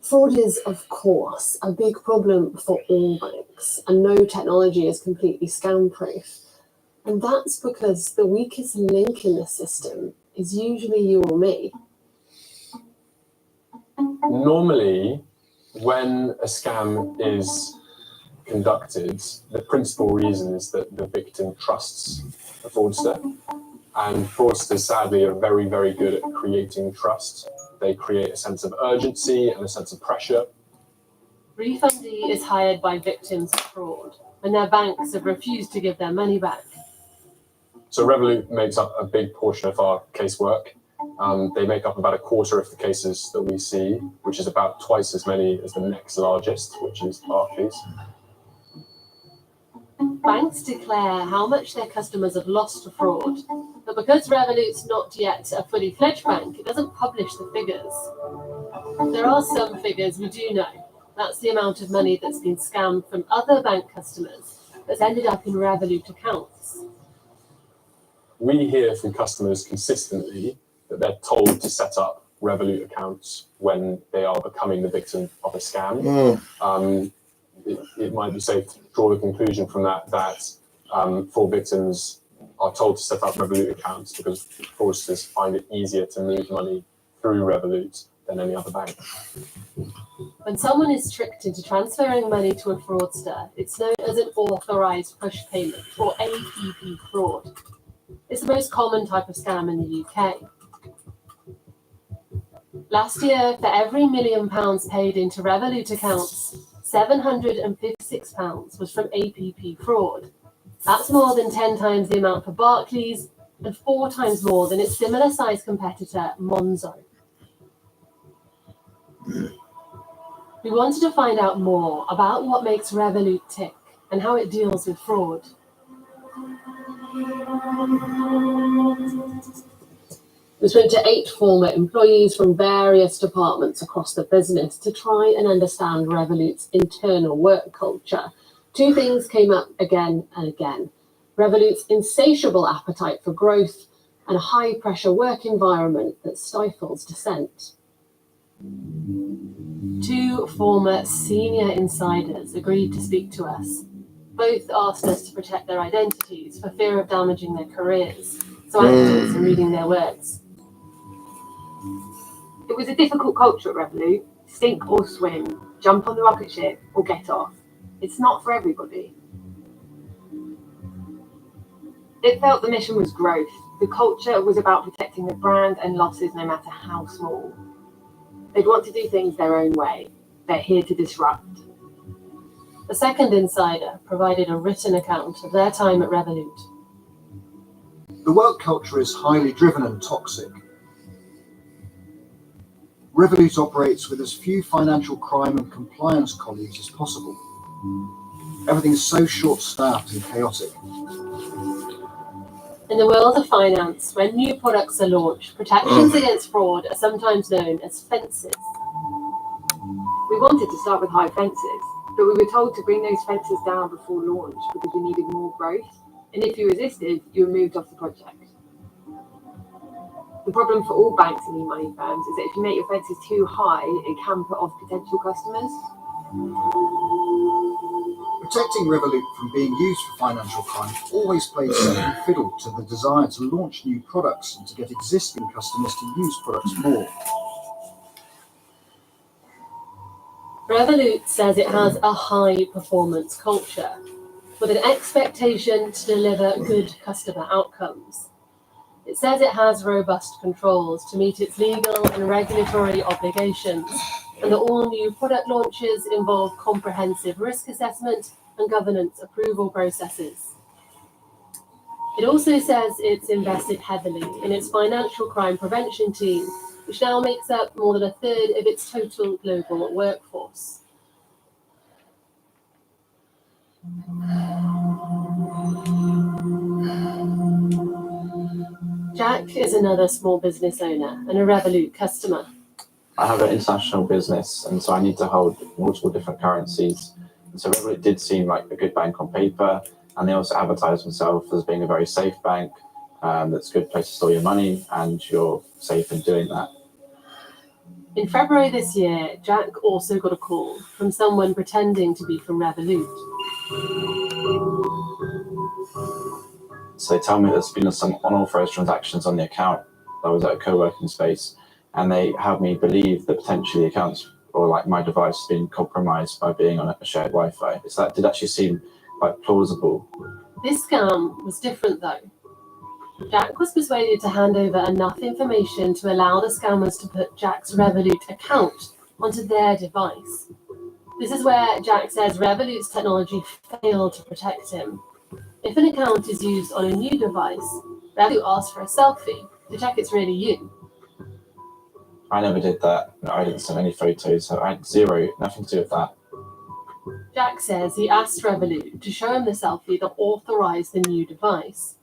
Fraud is, of course, a big problem for all banks, and no technology is completely scam-proof. And that's because the weakest link in the system is usually you or me. Normally, when a scam is conducted, the principal reason is that the victim trusts the fraudster. And fraudsters, sadly, are very, very good at creating trust. They create a sense of urgency and a sense of pressure. Refundee is hired by victims of fraud, and their banks have refused to give their money back. So Revolut makes up a big portion of our casework. They make up about a quarter of the cases that we see, which is about twice as many as the next largest, which is Barclays. Banks declare how much their customers have lost to fraud, but because Revolut's not yet a fully fledged bank, it doesn't publish the figures. There are some figures we do know. That's the amount of money that's been scammed from other bank customers that's ended up in Revolut accounts. We hear from customers consistently that they're told to set up Revolut accounts when they are becoming the victim of a scam. It might be safe to draw the conclusion from that fraud victims are told to set up Revolut accounts because fraudsters find it easier to move money through Revolut than any other bank. When someone is tricked into transferring money to a fraudster, it's known as an authorized push payment, or APP fraud. It's the most common type of scam in the UK. Last year, for every £1 million paid into Revolut accounts, £756 was from APP fraud. That's more than 10 times the amount for Barclays and 4 times more than its similar-sized competitor, Monzo. We wanted to find out more about what makes Revolut tick and how it deals with fraud. We spoke to 8 former employees from various departments across the business to try and understand Revolut's internal work culture. 2 things came up again and again: Revolut's insatiable appetite for growth and a high-pressure work environment that stifles dissent. 2 former senior insiders agreed to speak to us. Both asked us to protect their identities for fear of damaging their careers, so actors are reading their words. It was a difficult culture at Revolut. Sink or swim, jump on the rocket ship or get off. It's not for everybody. It felt the mission was growth. The culture was about protecting the brand and losses no matter how small. They'd want to do things their own way. They're here to disrupt. The second insider provided a written account of their time at Revolut. The work culture is highly driven and toxic. Revolut operates with as few financial crime and compliance colleagues as possible. Everything's so short-staffed and chaotic. In the world of finance, when new products are launched, protections against fraud are sometimes known as fences. We wanted to start with high fences, but we were told to bring those fences down before launch because we needed more growth, and if you resisted, you were moved off the project. The problem for all banks and e-money firms is that if you make your fences too high, it can put off potential customers. Protecting Revolut from being used for financial crime always plays second fiddle to the desire to launch new products and to get existing customers to use products more. Revolut says it has a high-performance culture with an expectation to deliver good customer outcomes. It says it has robust controls to meet its legal and regulatory obligations, and that all new product launches involve comprehensive risk assessment and governance approval processes. It also says it's invested heavily in its financial crime prevention team, which now makes up more than a third of its total global workforce. Jack is another small business owner and a Revolut customer. I have an international business, and so I need to hold multiple different currencies. And so Revolut did seem like a good bank on paper, and they also advertise themselves as being a very safe bank. That's a good place to store your money, and you're safe in doing that. In February this year, Jack also got a call from someone pretending to be from Revolut. So they tell me there's been some unauthorized transactions on the account that was at a co-working space, and they have me believe that potentially accounts or like my device has been compromised by being on a shared Wi-Fi. So that did actually seem quite plausible. This scam was different though. Jack was persuaded to hand over enough information to allow the scammers to put Jack's Revolut account onto their device. This is where Jack says Revolut's technology failed to protect him. If an account is used on a new device, Revolut asks for a selfie to check it's really you. I never did that. I didn't send any photos. So I had nothing to do with that. Jack says he asked Revolut to show him the selfie that authorized the new device.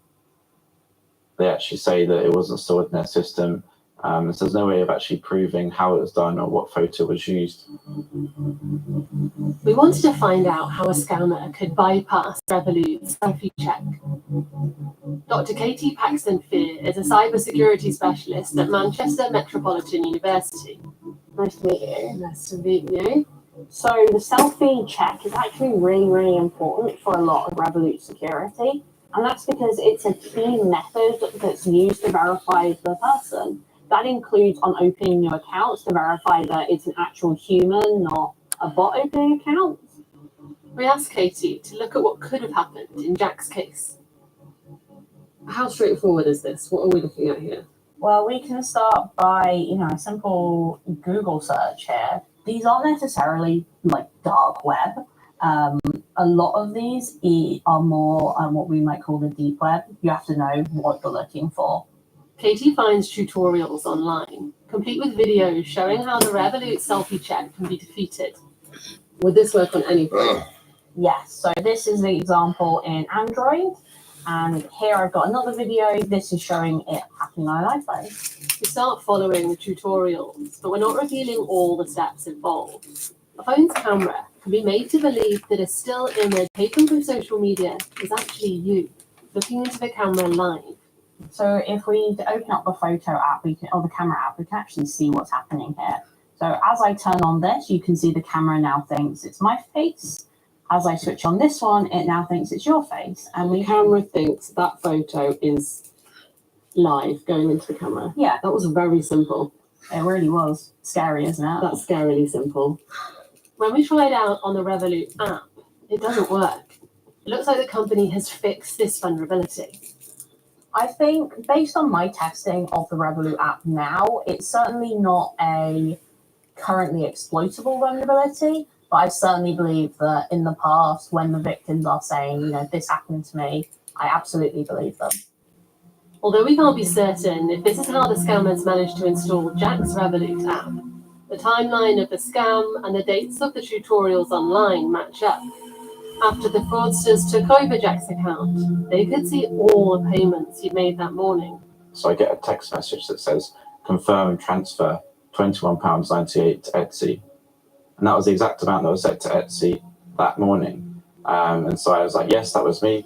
They actually say that it wasn't stored in their system. So there's no way of actually proving how it was done or what photo was used. We wanted to find out how a scammer could bypass Revolut's selfie check. Dr. Katie Paxton-Fear is a cybersecurity specialist at Manchester Metropolitan University. Nice to meet you. Nice to meet you. So the selfie check is actually really, really important for a lot of Revolut security. And that's because it's a key method that's used to verify the person. That includes on opening new accounts to verify that it's an actual human, not a bot opening account. We asked Katie to look at what could have happened in Jack's case. How straightforward is this? What are we looking at here? Well, we can start by, a simple Google search here. These aren't necessarily like dark web. A lot of these are more what we might call the deep web. You have to know what you're looking for. Katie finds tutorials online, complete with videos showing how the Revolut selfie check can be defeated. Would this work on any phone? Yes, so this is the example in Android. And here I've got another video. This is showing it happening on an iPhone. We start following the tutorials, but we're not revealing all the steps involved. A phone's camera can be made to believe that a still image taken from social media is actually you, looking into the camera live. So if we open up the photo app, or the camera app, we can actually see what's happening here. So as I turn on this, you can see the camera now thinks it's my face. As I switch on this one, it now thinks it's your face. And The camera thinks that photo is live going into the camera. Yeah, That was very simple. it really was. Scary, isn't it? That's scarily simple. When we try it out on the Revolut app, it doesn't work. It looks like the company has fixed this vulnerability. I think based on my testing of the Revolut app now, it's certainly not a currently exploitable vulnerability, but I certainly believe that in the past, when the victims are saying, this happened to me, I absolutely believe them. Although we can't be certain if this is how the scammers managed to install Jack's Revolut app, the timeline of the scam and the dates of the tutorials online match up. After the fraudsters took over Jack's account, they could see all the payments he'd made that morning. So I get a text message that says, confirm transfer £21.98 to Etsy. And that was the exact amount that was sent to Etsy that morning. And so I was like, yes, that was me.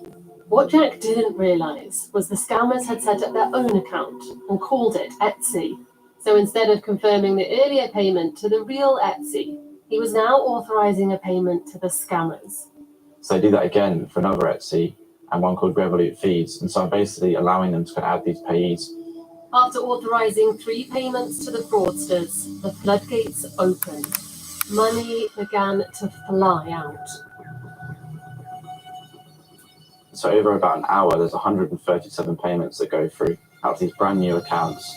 What Jack didn't realise was the scammers had set up their own account and called it Etsy. So instead of confirming the earlier payment to the real Etsy, he was now authorising a payment to the scammers. So I do that again for another Etsy and one called Revolut Feeds. And so I'm basically allowing them to add these payees. After authorising 3 payments to the fraudsters, the floodgates opened. Money began to fly out. So over about an hour, there's 137 payments that go through out of these brand new accounts.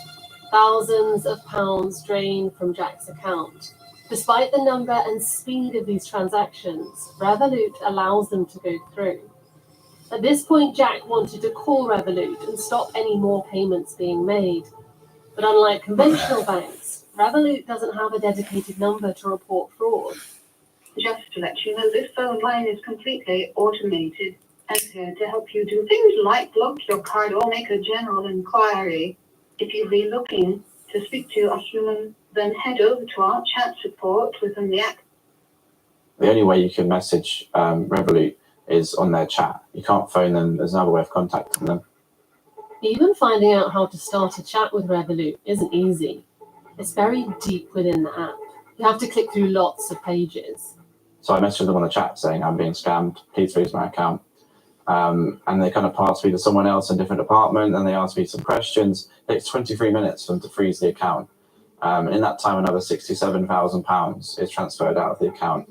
Thousands of pounds drained from Jack's account. Despite the number and speed of these transactions, Revolut allows them to go through. At this point, Jack wanted to call Revolut and stop any more payments being made. But unlike conventional banks, Revolut doesn't have a dedicated number to report fraud. Just to let you know, this phone line is completely automated and here to help you do things like block your card or make a general inquiry. If you'll be looking to speak to a human, then head over to our chat support within the app. The only way you can message Revolut is on their chat. You can't phone them. There's another way of contacting them. Even finding out how to start a chat with Revolut isn't easy. It's very deep within the app. You have to click through lots of pages. So I messaged them on the chat saying, I'm being scammed, please freeze my account. And they kind of passed me to someone else in a different department, and they asked me some questions. It takes 23 minutes for them to freeze the account. And in that time, another £67,000 is transferred out of the account.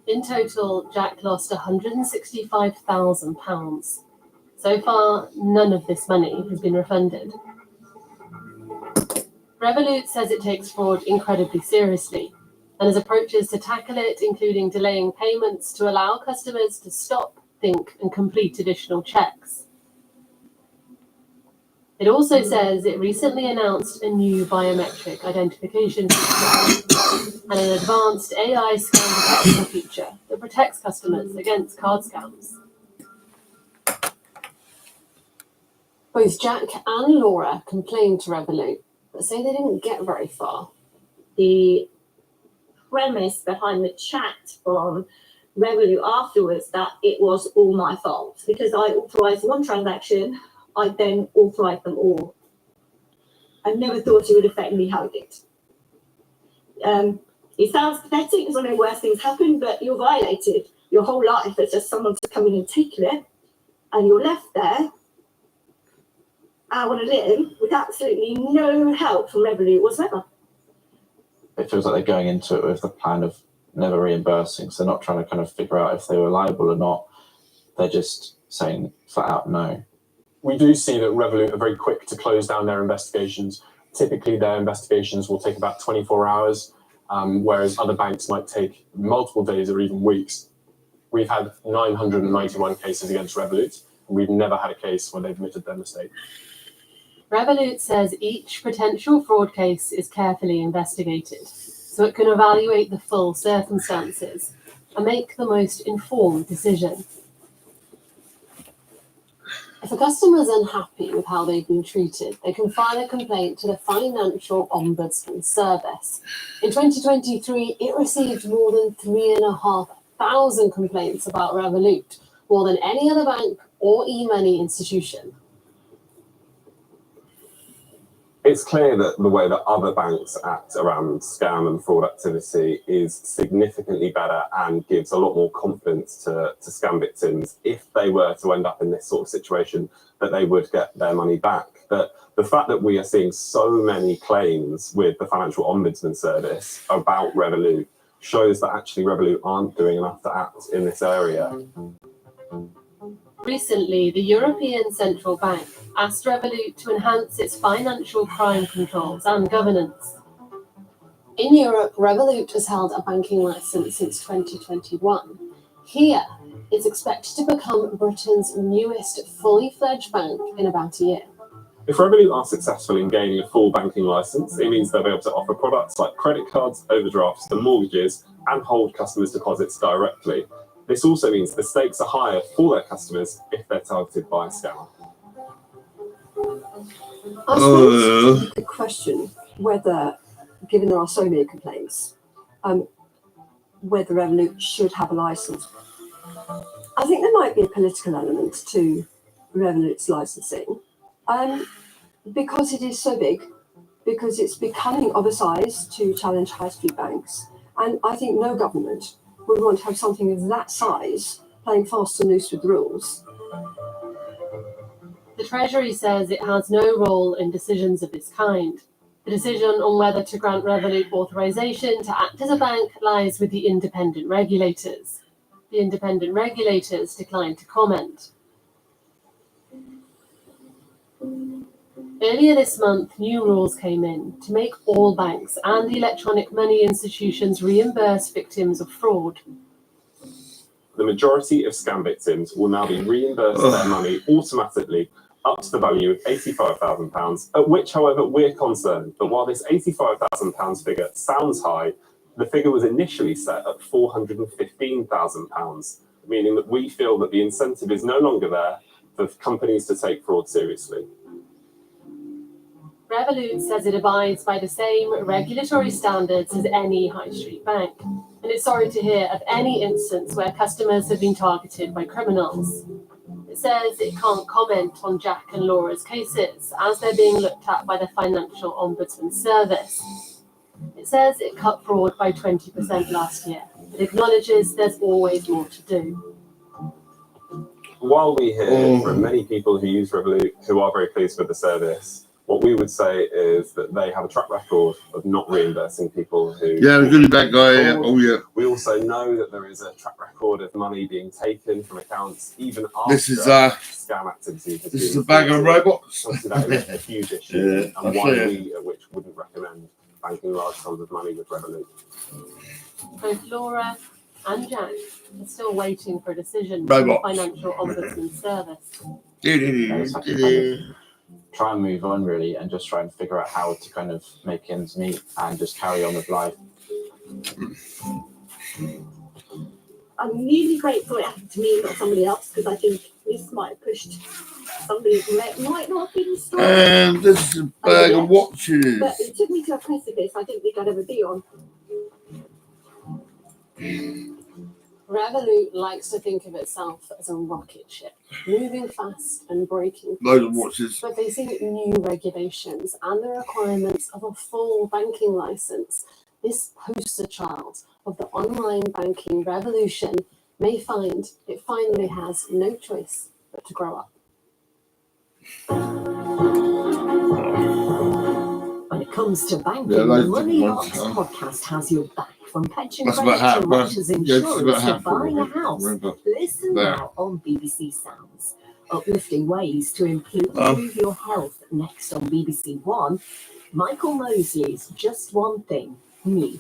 In total, Jack lost £165,000. So far, none of this money has been refunded. Revolut says it takes fraud incredibly seriously and has approaches to tackle it, including delaying payments to allow customers to stop, think, and complete additional checks. It also says it recently announced a new biometric identification feature and an advanced AI scam detection feature that protects customers against card scams. Both Jack and Laura complained to Revolut, but say they didn't get very far. The premise behind the chat from Revolut afterwards that it was all my fault because I authorised one transaction, I then authorised them all. I never thought it would affect me how it did. It sounds pathetic because I know worse things happen, but you're violated your whole life as just someone to come in and take it, and you're left there hour and a little with absolutely no help from Revolut whatsoever. It feels like they're going into it with the plan of never reimbursing, so they're not trying to kind of figure out if they were liable or not. They're just saying flat out no. We do see that Revolut are very quick to close down their investigations. Typically, their investigations will take about 24 hours, whereas other banks might take multiple days or even weeks. We've had 991 cases against Revolut, and we've never had a case where they've admitted their mistake. Revolut says each potential fraud case is carefully investigated, so it can evaluate the full circumstances and make the most informed decision. If a customer is unhappy with how they've been treated, they can file a complaint to the Financial Ombudsman Service. In 2023, it received more than 3,500 complaints about Revolut, more than any other bank or e-money institution. It's clear that the way that other banks act around scam and fraud activity is significantly better and gives a lot more confidence to scam victims if they were to end up in this sort of situation, that they would get their money back. But the fact that we are seeing so many claims with the Financial Ombudsman Service about Revolut shows that actually Revolut aren't doing enough to act in this area. Recently, the European Central Bank asked Revolut to enhance its financial crime controls and governance. In Europe, Revolut has held a banking license since 2021. Here, it's expected to become Britain's newest fully fledged bank in about a year. If Revolut are successful in gaining a full banking license, it means they'll be able to offer products like credit cards, overdrafts, and mortgages, and hold customers' deposits directly. This also means the stakes are higher for their customers if they're targeted by a scammer. I suppose you could question whether, given there are so many complaints, whether Revolut should have a license. I think there might be a political element to Revolut's licensing, because it is so big, because it's becoming of a size to challenge high street banks. And I think no government would want to have something of that size playing fast and loose with the rules. The Treasury says it has no role in decisions of this kind. The decision on whether to grant Revolut authorization to act as a bank lies with the independent regulators. The independent regulators declined to comment. Earlier this month, new rules came in to make all banks and electronic money institutions reimburse victims of fraud. The majority of scam victims will now be reimbursed their money automatically up to the value of £85,000, at which, however, we're concerned that while this £85,000 figure sounds high, the figure was initially set at £415,000, meaning that we feel that the incentive is no longer there for companies to take fraud seriously. Revolut says it abides by the same regulatory standards as any high street bank, and it's sorry to hear of any instance where customers have been targeted by criminals. It says it can't comment on Jack and Laura's cases as they're being looked at by the Financial Ombudsman Service. It says it cut fraud by 20% last year, but acknowledges there's always more to do. While we hear from many people who use Revolut who are very pleased with the service, what we would say is that they have a track record of not reimbursing people who... Yeah, the goodie bag guy. Yeah. Oh, yeah. We also know that there is a track record of money being taken from accounts even after This is scam activity. This is a bag of robots. Obviously, that is a huge issue, Yeah, and why absolutely. we at Which wouldn't recommend banking large sums of money with Revolut. Both Laura and Jack are still waiting for a decision Robots. from the Financial Ombudsman Service. Just have to kind of try and move on really, and just try and figure out how to kind of make ends meet and just carry on with life. I'm really grateful it happened to me, not somebody else, because I think this might have pushed somebody who might not have been strong. And this is a bag of watches. But it took me to a precipice I didn't think I'd ever be on. Revolut likes to think of itself as a rocket ship, moving fast and breaking Loads of things, watches. but facing new regulations and the requirements of a full banking license. This poster child of the online banking revolution may find it finally has no choice but to grow up. When it comes to banking, Yeah, the loads of Money ones, Box podcast has your back. From pension That's credit about half, to but Russia's yeah, it's insurance about to half. buying a house. Listen There. now on BBC Sounds. Uplifting ways to improve your health next on BBC One. Michael Mosley's Just One Thing New.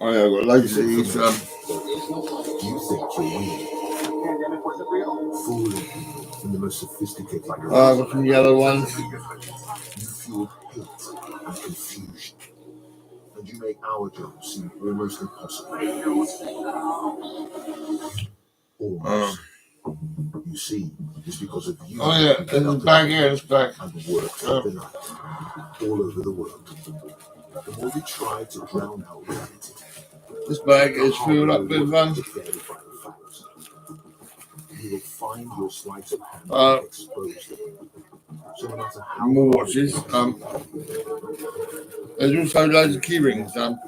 Oh yeah, I've got loads of these. You think you're winning. Fooling in the most sophisticated way. I've got some yellow ones. You fuel hate and confusion. And you make our job seem almost impossible. Almost. You see, it's because of you. Oh yeah, there's a bag here, this bag. And work of the night all over the world. The more we try to drown out reality. This bag is filled up with You will find your sleight of hand exposed. So no matter how more watches. There's also loads of key rings. We'll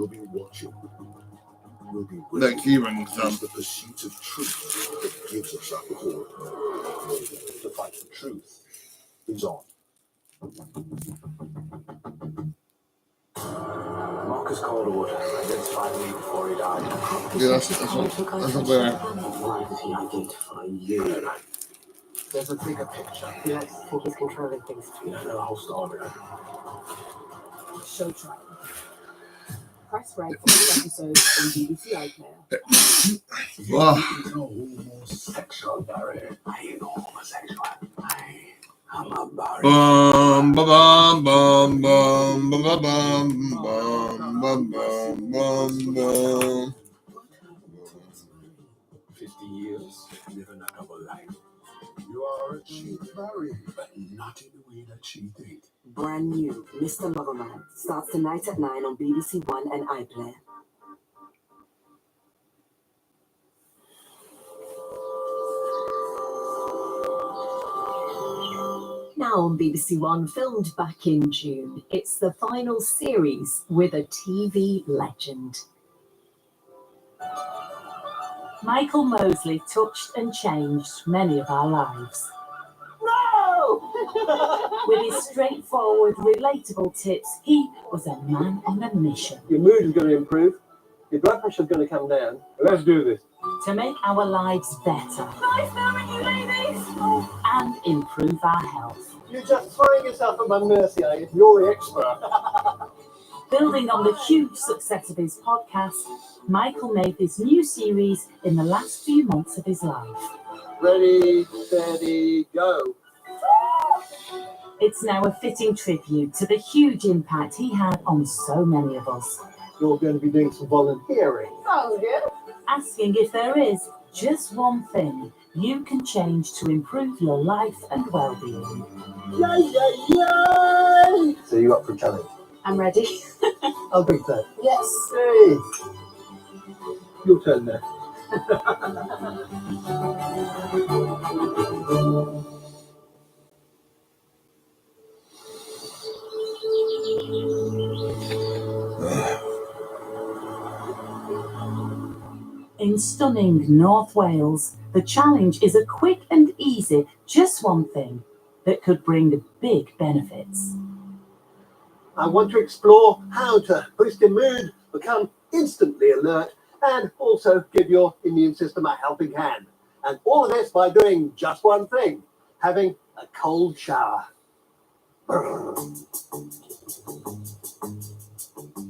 be watching. We'll be The key rings. It's the pursuit of truth that gives us our core. The fight for truth is on. Marcus Calderwood identified me before he died. Yeah, that's not bad. Why did he identify you? There's a bigger picture. He likes to think he's controlling things. You don't know the whole story. Show trial. Press red for this episode on BBC iPlayer. Wow. Homosexual, Barry. I ain't no homosexual. I'm a Barry. Bum bum bum bum bum bum bum bum bum bum bum. 50 years, living a double life. You are a cheat, Barry, but not in the way that she did. Brand new Mr. Loverman starts tonight at 9 on BBC One and iPlayer. Now on BBC One, filmed back in June, it's the final series with a TV legend. Michael Mosley touched and changed many of our lives. No! With his straightforward, relatable tips, he was a man on a mission. Your mood is going to improve. Your blood pressure is going to come down. Let's do this. To make our lives better. Nice knowing you, ladies! And improve our health. You're just throwing yourself at my mercy, are you? You're the expert. Building on the huge success of his podcast, Michael made this new series in the last few months of his life. Ready, steady, go. It's now a fitting tribute to the huge impact he had on so many of us. You're going to be doing some volunteering. Sounds good. Asking if there is Just one thing you can change to improve your life and well-being. Yay! So you up for a challenge? I'm ready. I'll drink that. Yes. Hey! Your turn now. In stunning North Wales, the challenge is a quick and easy just one thing that could bring big benefits. I want to explore how to boost your mood, become instantly alert, and also give your immune system a helping hand. And all of this by doing just one thing, having a cold shower.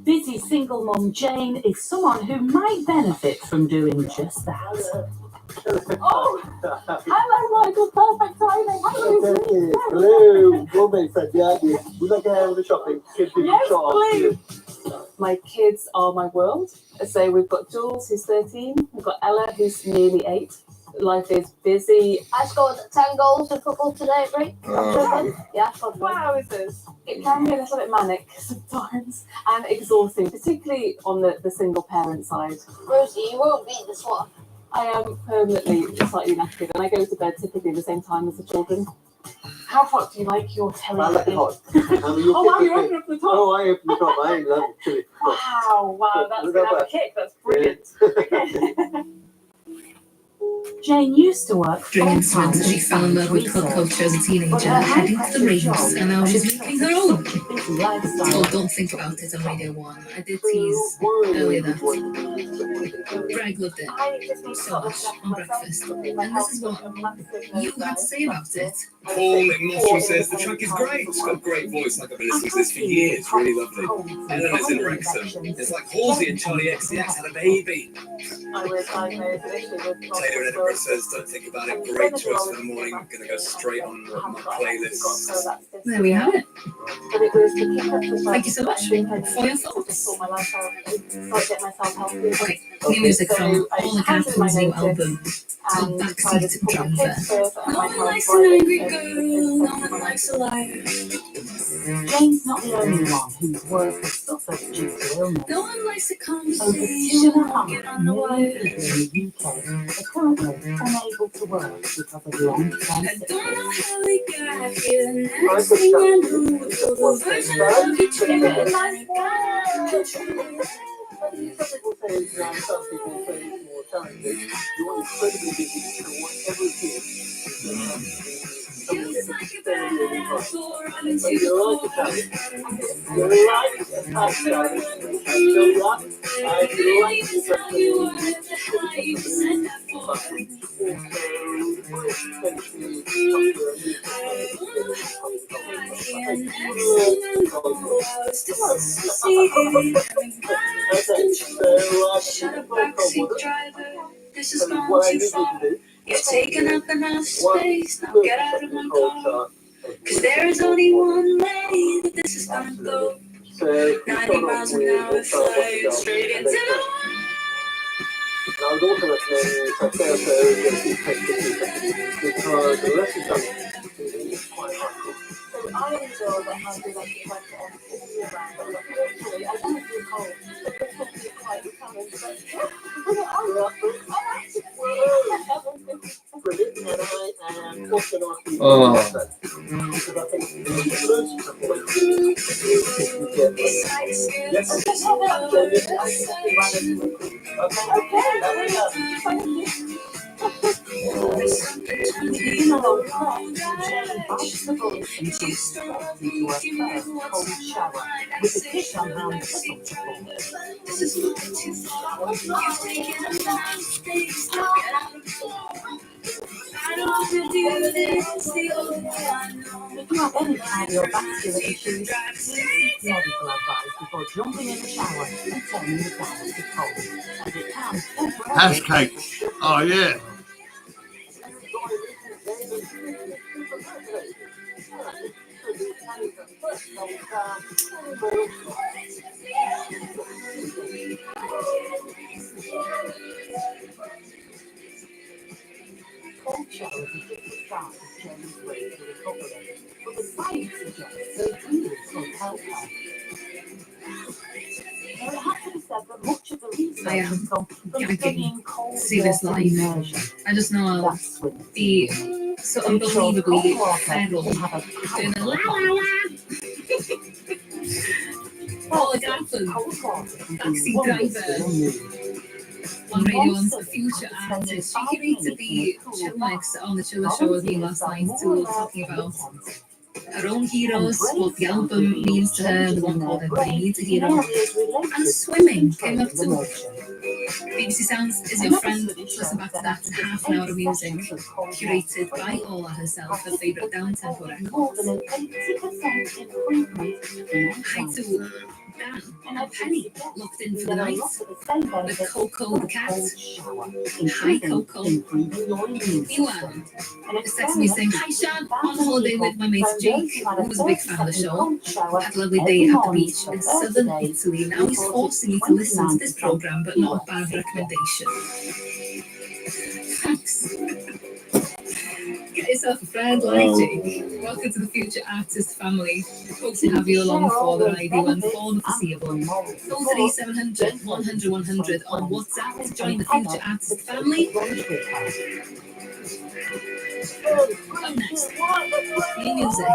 Busy single mum Jane is someone who might benefit from doing just that. Oh, hello, Michael. Perfect timing. Hello, gourmet friend behind you. Would you like to have the shopping? Kids, Yes, shop. please. My kids are my world. So we've got Jules, who's 13. We've got Ella, who's nearly 8. Life is busy. I scored 10 goals in football today, right? Yeah, Wow, is this? It can be a little bit manic sometimes and exhausting, particularly on the single parent side. Rosie, you won't beat this one. I am permanently slightly knackered and I go to bed typically the same time as the children. How hot do you like your telly? I like it hot. Oh, wow, you opened up the top. Oh, I opened the top. I love chili. Wow, that's going to have a kick. That's brilliant. Jane used to work During full-time incidents, she fell in love with pop culture as a teenager, heading to the raves, and now she's making her own. Oh, don't think about it on Radio 1. I did tease earlier that Greg loved it so much on breakfast, and this is what you had to say about it. Paul McMoster says the track is great. It's got a great voice, like I've been listening to this for years. Really lovely. Ellen is in Wrexham. It's like Halsey and Charlie XCX had a baby. Taylor in Edinburgh says, don't think about it. Great choice for the morning. I'm going to go straight on my playlist. There we have it. Thank you so much for your thoughts. Okay, new music from Paul McCartney's new album. It's called Backseat Driver. No one likes an angry girl, no one likes a liar. Jane's not the only one whose work has suffered due to illness. No one likes a Over conversation, 2.5 get on the million wire. people in the UK are currently unable to work because of long-term I don't know how we got here. Next thing I know, we're the version of each other. And I got control. Some people say it's some people say it's more challenging. You're incredibly busy doing whatever it is. Feels like a bad for running So to you're like a challenge. You're like a challenge. You're like Really tell you what the hell you said that for. Shut up, backseat driver. This is gone too far. You've taken up enough space. Now get out of my car. Cause there is only one way that this is gonna go. 90 miles an hour, flying straight into the I would also recommend because the lesson done is quite hard. So I am a girl that has been exercising all year round, but literally I don't do cold. But this would be quite a challenge. Brilliant, and I am also not Oh. because I think This is moving too far. You've taken up enough space. Now get out of the floor. I don't want to do this the only way I know. If you have any cardiovascular issues, seek medical advice before jumping in the shower and turning the shower to cold, as it can temporarily Hash cake. Oh, yeah. cold shower is just the start of Jenny's way to recovery, but the science suggests that breathing could help her. Now, it has to be said that much of the research I am has come from gagging studying cold to see this water live. immersion. I just know I'll be so unbelievably feral doing the la la la. Oh, Gaffin, taxi driver. On Radio 1's The Future Artist. She curated the chill mix on the Chiller Show with me last night too, talking about her own heroes, what the album means to her, the one called Everybody Needs a Hero. And swimming came up too. BBC Sounds is your friend. Listen back to that half an hour of music, curated by Ola herself, her favourite down-tempo record. Hi to Dan and Penny, locked in for the night, with Coco the cat. Hi Coco. Ewan is texting me saying, hi Sean, on holiday with my mate Jake, who was a big fan of the show. Had a lovely day at the beach in southern Italy. Now he's forcing me to listen to this programme, but not a bad recommendation. Thanks. Get yourself a friend like Jake. Welcome to the Future Artist family. Hope to have you along for the ride and for the foreseeable. 03700 100 100 on WhatsApp to join the Future Artist family. Up next, new music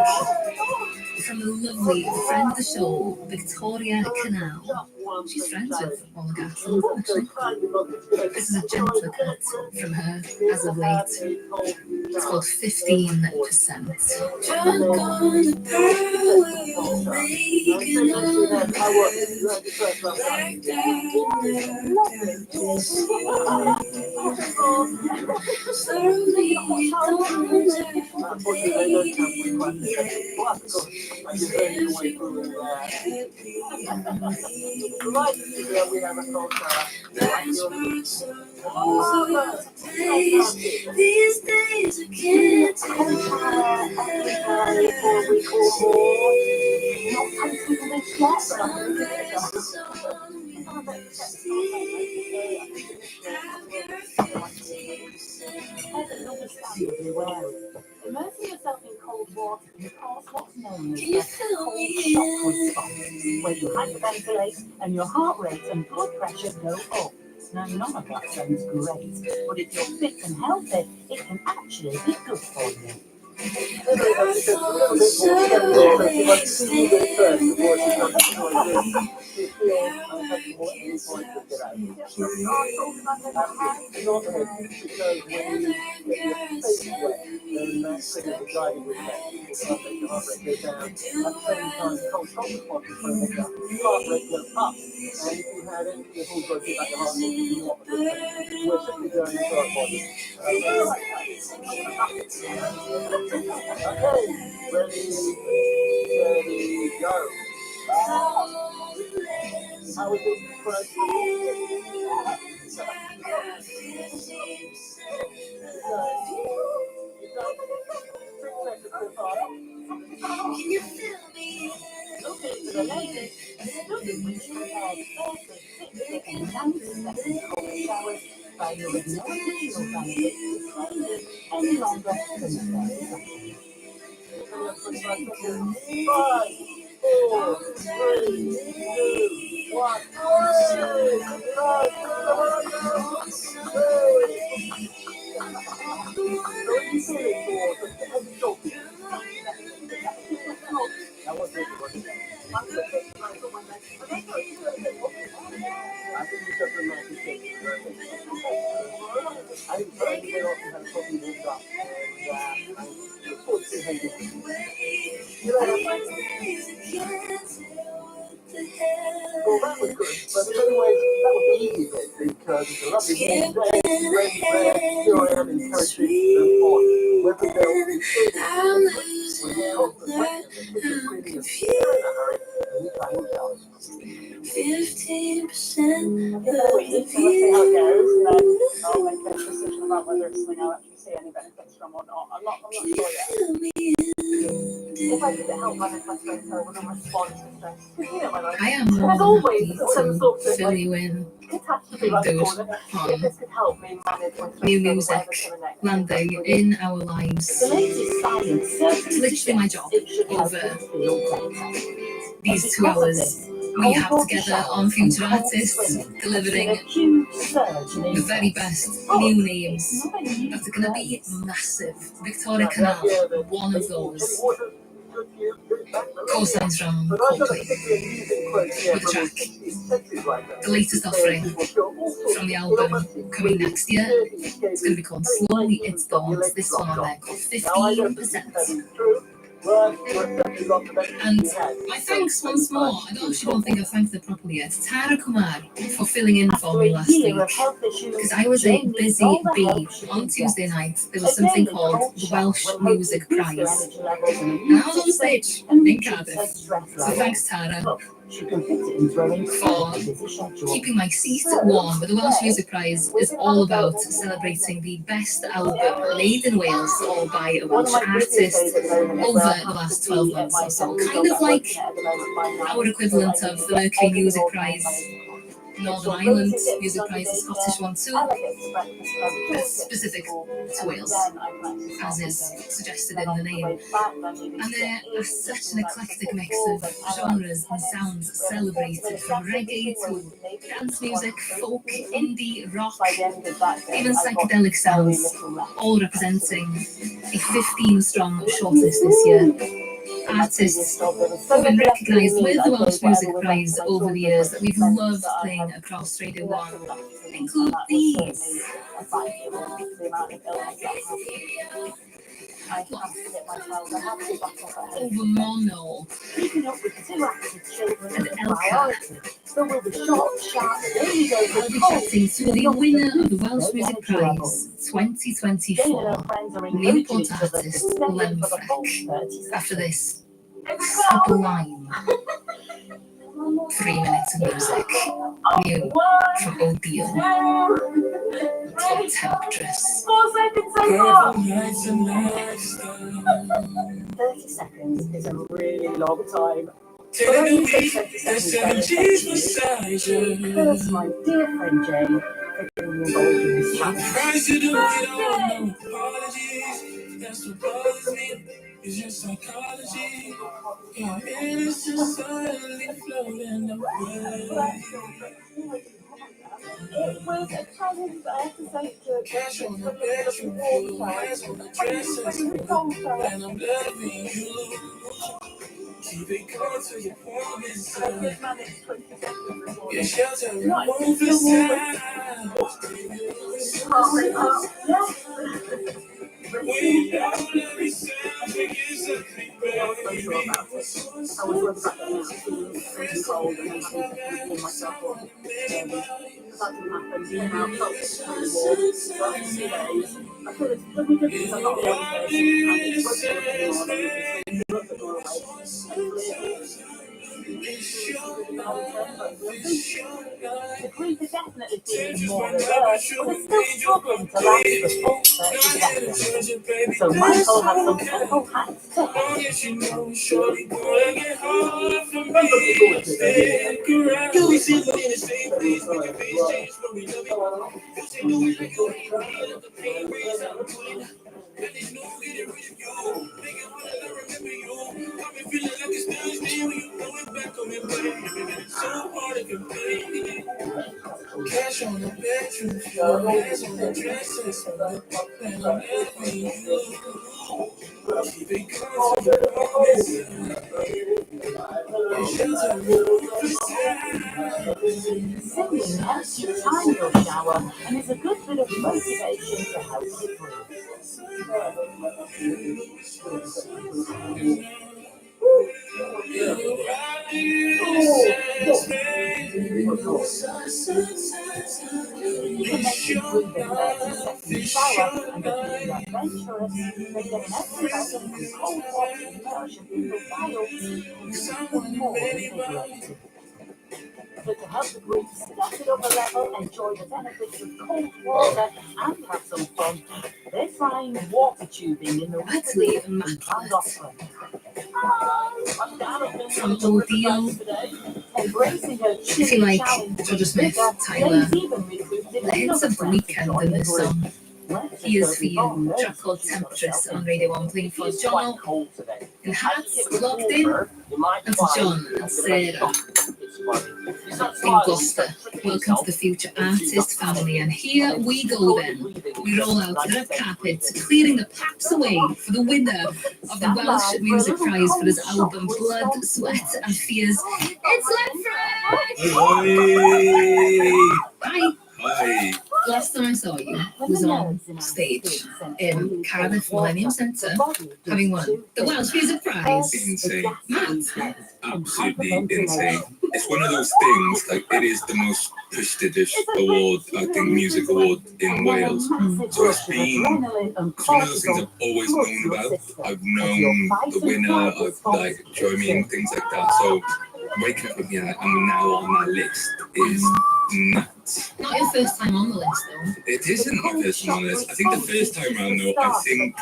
from the lovely friend of the show, Victoria Canal. She's friends with Ola Gaffin, actually. This is a gentler cut from her as of late. It's called 15%. Drunk on the power you're making on my head. Like slowly it comes out fading, these days I can't tell Immersing yourself in cold water can cause what's known as a cold shock response, where you hyperventilate and your heart rate and blood pressure go up. Now, none of that sounds great, but if you're fit and healthy, it can actually be good for you. Ready, steady, go. How is it? Can you feel me? Okay, to the ladies, study which prepared thick and cold showers by your no additional benefits to strangers any longer than 30 seconds. 5, 4, 3, 2, 1. Well, that was good, but in many ways, that was the easy bit because it's a lovely warm day, rain, here I am in territory and on. Whether they'll be with confidence, which is really a hurry, any time will tell us. 15% of the I'll make a decision about whether it's something I'll actually see any benefits from or not. I'm not sure yet. If I didn't help my frustration, I wouldn't respond to stress. Because you know my life. I am more There's than always happy some sort to of fill you in catastrophe around the those corner. If on this could help me manage my stress, new or music whatever's coming next. landing in our lives. The latest science It's certainly literally my job it should help over you feel better. these 2 hours we have together on Future Artists, delivering the very best new names that are going to be massive. Victoria Canal, one of those. Co-signs from Coldplay with the track. The latest offering from the album coming next year. It's going to be called Slowly It Dawns. This one on there called 15%. And my thanks once more. I actually don't think I've thanked her properly yet. Tara Kumar for filling in for me last week. Because I was a busy bee. On Tuesday night, there was something called the Welsh Music Prize. And I was on stage in Cardiff. So thanks, Tara, for keeping my seat warm. But the Welsh Music Prize is all about celebrating the best album made in Wales or by a Welsh artist over the last 12 months or so. Kind of like our equivalent of the Mercury Music Prize, Northern Ireland Music Prize, the Scottish one too. That's specific to Wales, as is suggested in the name. And there are such an eclectic mix of genres and sounds celebrated, from reggae to dance music, folk, indie, rock, even psychedelic sounds, all representing a 15-strong shortlist this year. Artists who've been recognised with the Welsh Music Prize over the years that we've loved playing across Radio 1 include these. Over Mono and Elka. I'll be chatting to the winner of the Welsh Music Prize 2024, Newport artist Lemfrec. After this sublime 3 minutes of music, new from Odeon, called Temptress. 30 seconds is a really long time. Because my dear friend Jane for getting involved in this challenge. That's what bothers me. It's your psychology. Your innocence suddenly floating away. It was a challenge I had to say to Cash on the bedroom, eyes on the dresses, and I'm loving you. Keep it going till your promise. Your shelter remove the we all love each other, it's something, baby. I was worried about being cold and making myself up. That didn't happen. Came out, felt really warm. For 2 days. I feel it's really good because I'm not a young person. And it's supposed to be morning. Look the door away. The grief is definitely feeling more alert, but it's still struggling to last the full 30 seconds. So Michael has some simple hacks to help. Can we see what in the same place? Make your face change when we love it. Cause they know we like your hate, we love the pain, raise out the point. And they know getting rid of you. Make it hard to remember you. I've been feeling like it's Thursday when you throw it back on me, baby. It's so hard to complain. Cash on the bedroom floor, hands on the dresses, and I'm loving you. Keep it going to the promise. Singing helps you time your shower and is a good bit of motivation to help you breathe. You can make you breathe in 30 seconds shower and if you're adventurous, then get an exercise and cold water immersion in the wild is even more invigorating. So to help the group step it up a level, enjoy the benefits of cold water and have some fun, this line water tubing in the Actually, and Offering. From Odile, I feel like Georgia Smith, Tyler, the hints of the weekend in this song. Here's for you, track called Temptress on Radio 1, playing for John in Hearts, locked in, and to John and Sarah in Gloucester. Welcome to the Future Artist family, and here we go then. We roll out the red carpet, clearing the paps away for the winner of the Welsh Music Prize for his album Blood, Sweat and Fears. It's Lemfrey! Hi! Hi. Last time I saw you was on stage in Cardiff Millennium Centre, having won the Welsh Music Prize. Insane. Mad. Absolutely insane. It's one of those things, like, it is the most prestigious award, I think, music award in Wales. So it's one of those things I've always known about. I've known the winner, I've, like, do you know what I mean? Things like that. So waking up here, I'm now on that list is nuts. Not your first time on the list, though. It isn't my first time on the list. I think the first time around, though, I think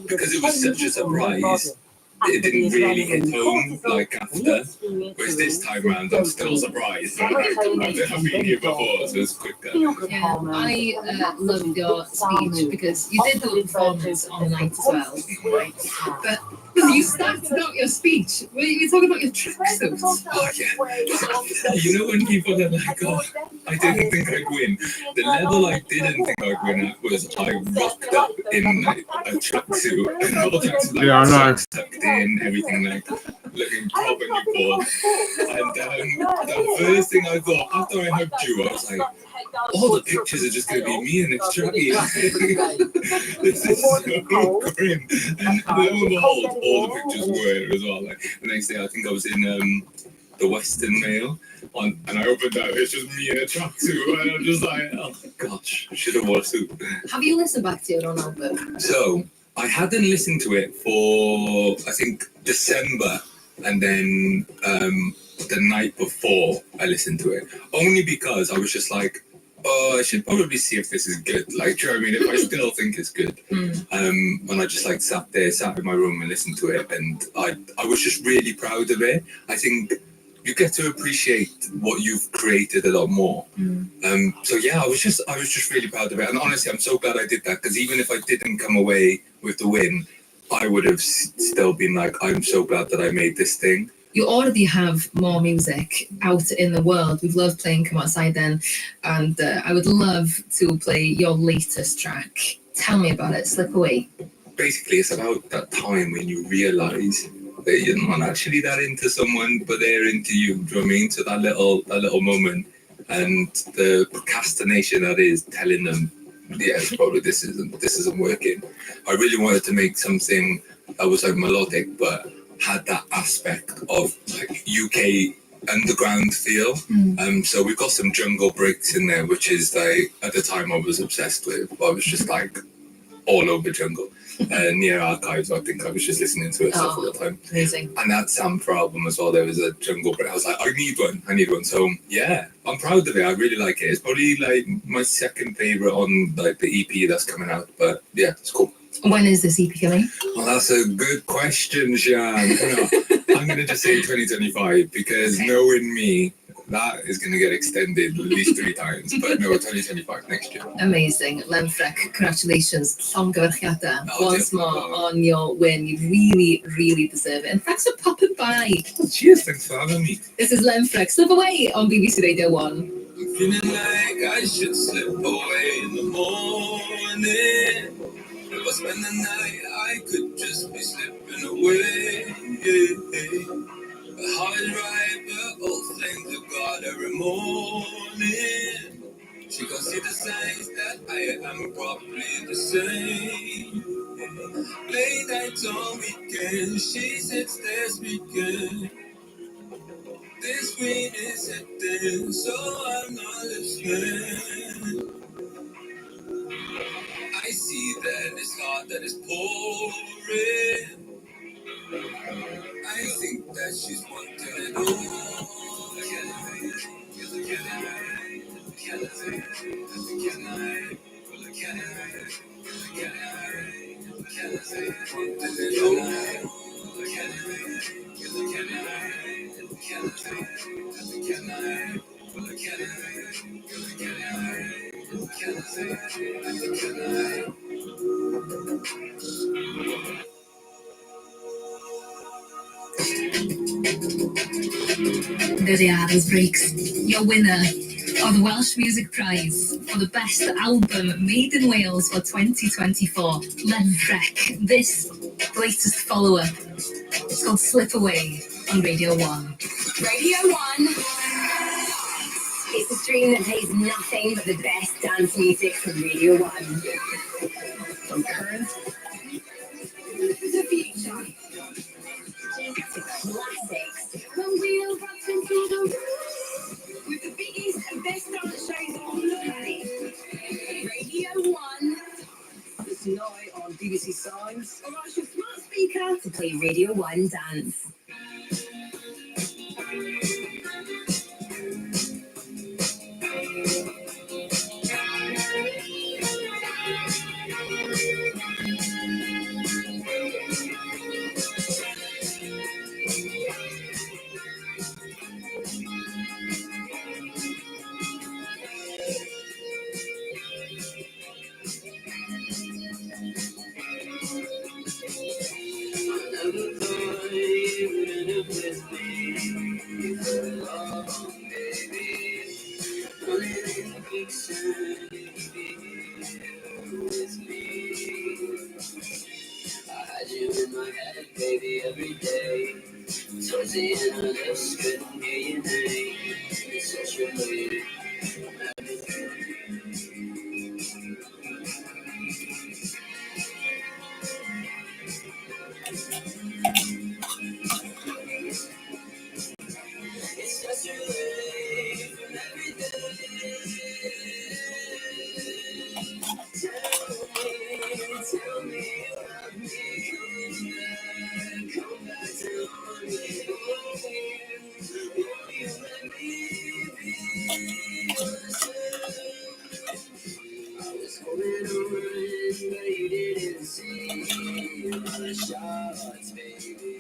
because it was such a surprise, it didn't really hit home like after. Whereas this time around, I'm still surprised. Right? I've been here before, so it's quicker. Yeah, I loved your speech because you did do a performance on the night as well, right? But you started out your speech, you were talking about your tracksuit. Oh, yeah. You know when people are like, oh, I didn't think I'd win. The level I didn't think I'd win at was I rocked up in like, a tracksuit and all that. Like, yeah, I know. Tucked in, everything like looking proper newborn. And the first thing I thought after I hugged you, I was like, all the pictures are just going to be me in this truckie. This is so grim. And lo and behold, all the pictures were as well. Like the next day, I think I was in the Western Mail, and I opened that. It's just me in a tracksuit, and I'm just like, oh gosh, I should have worn a suit. Have you listened back to it on album? So I hadn't listened to it for I think December, and then the night before I listened to it, only because I was just like, oh, I should probably see if this is good. Like, do you know what I mean? If I still think it's good. And I just like sat in my room and listened to it, and I was just really proud of it. I think you get to appreciate what you've created a lot more. So yeah, I was just really proud of it. And honestly, I'm so glad I did that, because even if I didn't come away with the win, I would have still been like, I'm so glad that I made this thing. You already have more music out in the world. We've loved playing Come Outside Then, and I would love to play your latest track. Tell me about it, Slip Away. Basically, it's about that time when you realise that you're not actually that into someone, but they're into you. Do you know what I mean? So that little moment, and the procrastination that is telling them, yeah, it's probably this isn't working. I really wanted to make something that was like melodic, but had that aspect of like UK underground feel. So we've got some jungle breaks in there, which is like at the time I was obsessed with. I was just like all over jungle. Near Archives, I think I was just listening to it stuff all the time. Amazing. And that Sam album as well, there was a jungle break. I was like, I need one. So yeah, I'm proud of it. I really like it. It's probably like my second favorite on like the EP that's coming out. But yeah, it's cool. When is this EP coming? Well, that's a good question, Sian. I'm going to just say 2025, because knowing me, that is going to get extended at least 3 times. But no, 2025 next year. Amazing. Lemfrec, congratulations. Llongyfarchiadau once more on your win. You really, really deserve it. And thanks for popping by. Cheers, thanks for having me. This is Lemfrec, Slip Away on BBC Radio 1. I'm feeling like I should slip away in the morning. If I spend the night, I could just be slipping away. The heart is right, but all flames of God every morning. She can see the signs that I am probably the same. Late nights on weekends, she sits there speaking. This queen is hitting, so I'm not listening. I see that it's hard, that it's pouring. I think that she's wanting it all. There they are, those breaks. Your winner of the Welsh Music Prize for the best album made in Wales for 2024, Len Freck. This latest follow-up, it's called Slip Away on Radio 1. Radio 1. It's a stream that plays nothing but the best dance music from Radio 1. From current to future to classics. When we'll rock into the room with the biggest and best dance shows on the planet. Radio 1. Tonight on BBC Sounds, or ask your smart speaker to play Radio 1 Dance. Baby, every day. Towards the end of this, couldn't hear your name. It's such a way. It's such a way from every day. Tell me you love me. Come back to me. Will you let me be yourself? I was holding on, but you didn't see my shots, baby.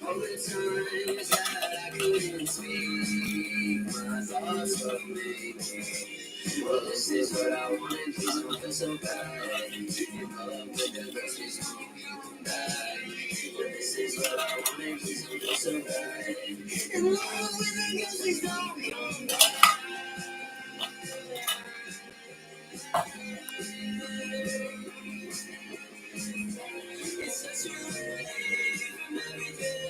All the times that I couldn't speak, my thoughts were making. Well, this is what I wanted, please don't feel so bad. You know I'm with the best, please don't come back. Well, this is what I wanted, please don't feel so bad. In love with the girls, please don't come back. It's such a relief from every day.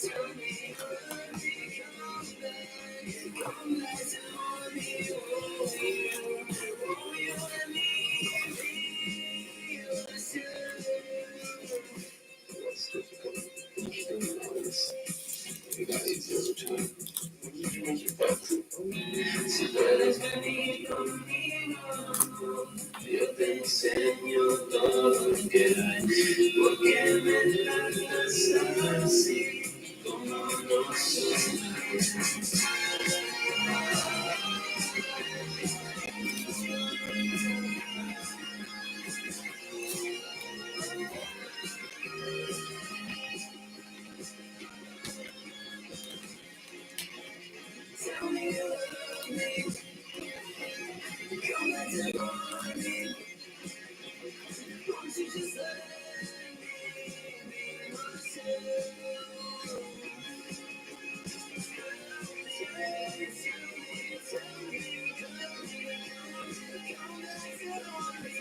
Tell me you love me, come back. Come back to me, will you let me be yourself? What's difficult? You got easy over time. See, there's many on me now. You've been saying you're gonna get porque me lanzas así como no sé. Tell me you love me. Come back to me. Won't you just let me be myself? Tell me you love me. Come back to me.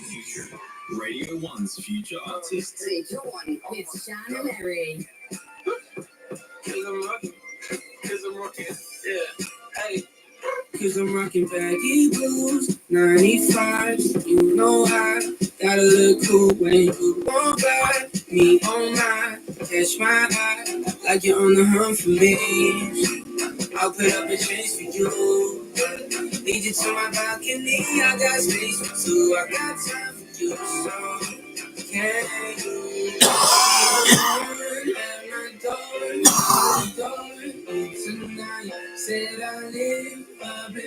Future. Radio 1's future artists. Radio 1 with Shannon Mary. Cause I'm rocking, yeah, hey. Cause I'm rocking baggy blues, 95s, you know I gotta look cool when you walk by me on my, catch my eye, like you're on the hunt for me. I'll put up a chase for you, lead you to my balcony, I got space for two, I got time for you, so can you at my door?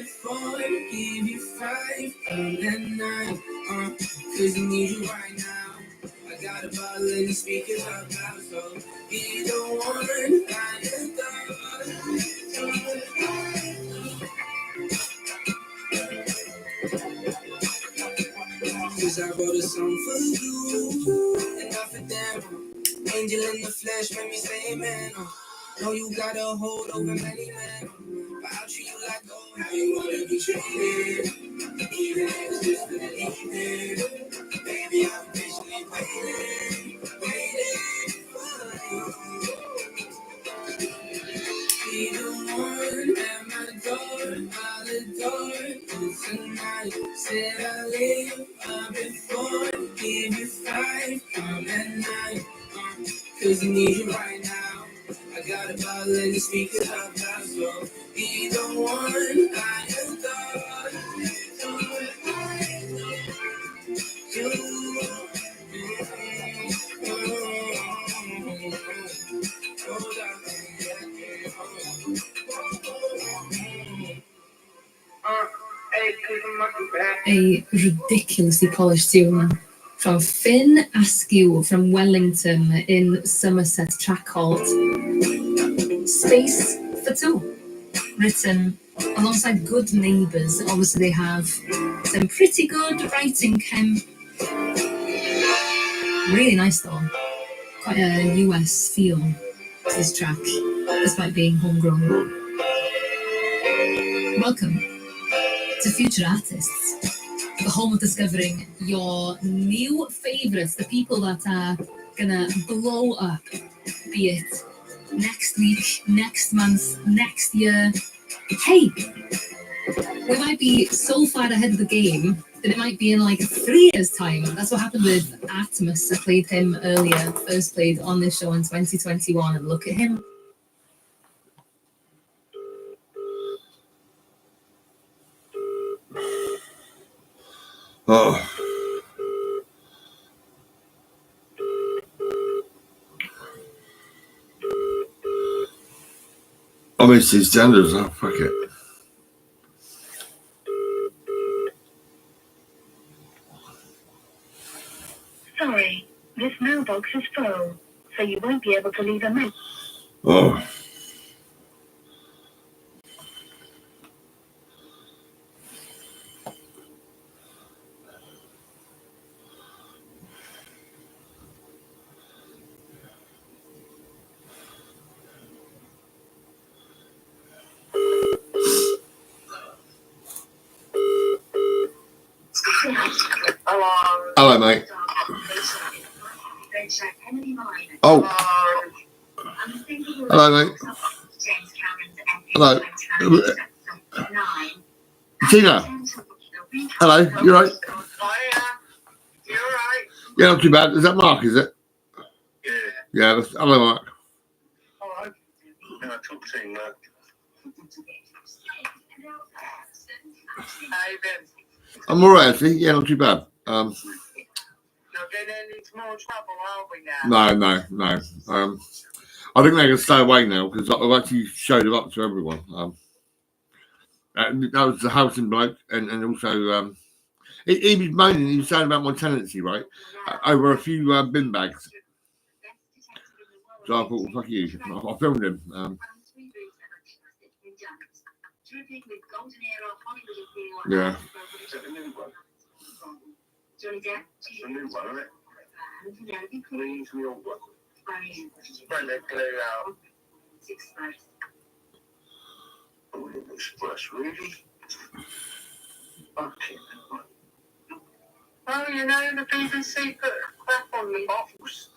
before, give you 5 and 9. Cause I need you right now. I got a bottle in the speakers up now, so be the one I adore. Cause I wrote a song for you, and not for them. Angel in the flesh, make me say amen. Know you got a hold over many men, but I'll treat you like gold. How you wanna be treated? Even if it's just for the evening. Baby, I'm patiently waiting for you. Be the one at my door, I'll adore you tonight. Said I'll leave before, give you 5 and 9. Cause I need you right now. I got a bottle in the speakers up now, so be the one I adore. A ridiculously polished tune from Finn Askew from Wellington in Somerset, track called Space for Two, written alongside Good Neighbours. Obviously they have some pretty good writing chem. Really nice though, quite a US feel to this track, despite being homegrown. Welcome to Future Artists, the home of discovering your new favourites, the people that are gonna blow up, be it next week, next month, next year. Hey, we might be so far ahead of the game that it might be in like 3 years' time. That's what happened with Artemis. I played him earlier, first played on this show in 2021, and look at him. Oh. I miss these standards. Oh, fuck it. Sorry, this mailbox is full, so you won't be able to leave a message. Oh. Hello, mate. Oh. Hello, mate. Hello. Tina. Hello. You right? Yeah, not too bad. Is that Mark, is it? Yeah. That's, hello, Mark. I'm all right, actually. Yeah, not too bad. Not getting into more trouble, are we now? No. I think they're going to stay away now because I've actually showed it up to everyone. That was the housing bloke, and also he was moaning. He was saying about my tenancy, right? Over a few bin bags. So I thought, well, fuck you. I filmed him. Yeah. Johnny Depp. It's a new one, isn't it? Clean from the old one. Spread that glue out. 6 months. Oh, it looks fresh, really. Fucking hell. Oh, you know, the BBC put crap on the box.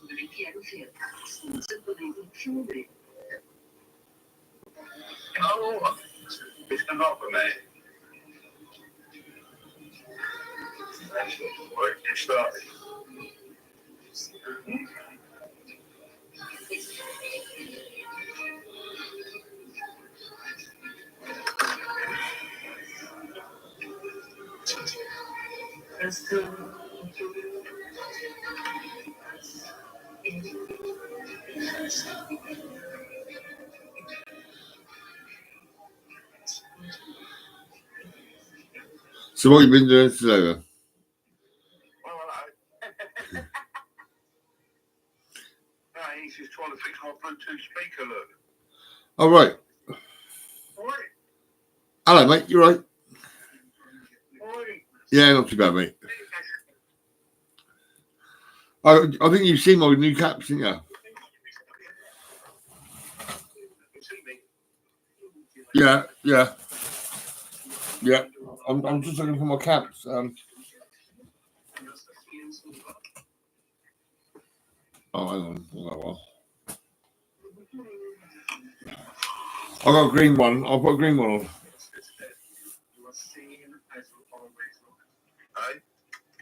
Oh, it's come up with me. Where did you start? So what have you been doing today then? No, he's just trying to fix my Bluetooth speaker, look. All right. Hello, mate. You right? Yeah, not too bad, mate. I think you've seen my new caps, didn't you? Yeah. I'm just looking for my caps. Oh, hang on. I got a green one. I'll put a green one on.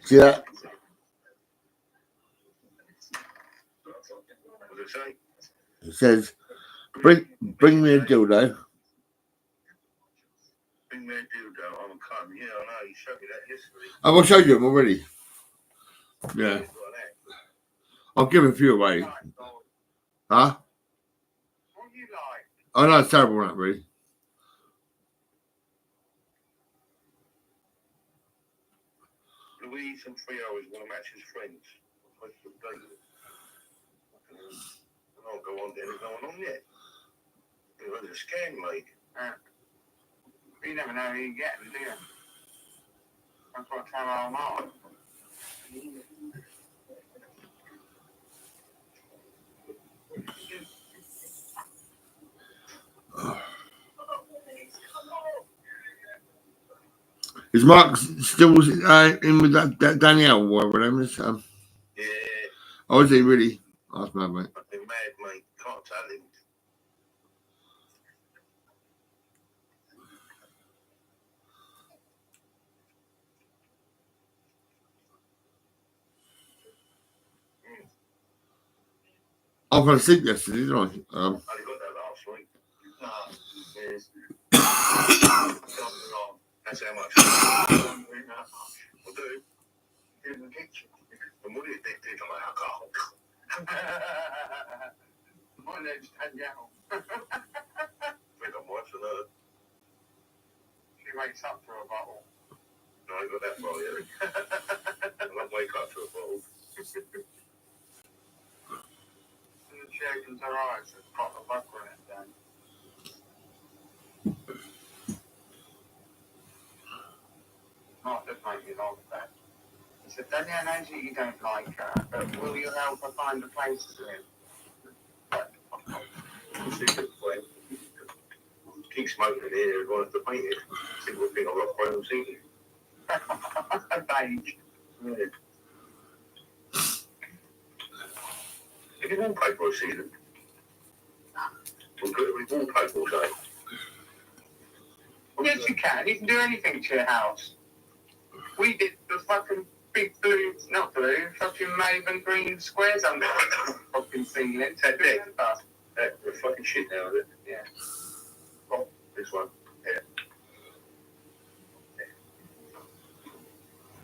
See that? It says, bring me a dildo. Bring me a dildo, I'm a cunt. Yeah, I know, you showed me that yesterday. I've showed you them already. Yeah. I'll give a few away. Huh? Oh no, it's terrible, not really. Louise and Frio is one of Match's friends. I'll go on there, there's no one on yet. It was a scam, mate. You never know who you get, do you? That's what I tell our mom. Is Mark still in with that Danielle, whatever her name is? Yeah. Oh, is he really? Oh, that's mad, mate. Fucking mad, mate. Can't tell him. I fell asleep yesterday, didn't I? I got that last week. Yes. That's how much. We'll do. In the kitchen. And what do you think? I'm like, alcohol. My name's Danielle. I think I'm watching her. She wakes up to a bottle. No, I got that far yet. I don't wake up to a bottle. And she opens her eyes. There's a pot of vodka in it, Dan. Mark just made me laugh at that. He said, Danielle knows that you don't like her, but will you help her find a place to live? Keep smoking in here, everyone has to paint it. Single thing I've got final seating. Beige. Yeah. If you wallpaper or season, we'll go every wallpaper all day. Yes, you can. You can do anything to your house. We did the fucking big blue, not blue, fucking Maven green squares under the fucking ceiling. They're big, but they're fucking shit now, is it? Yeah. Oh, this one.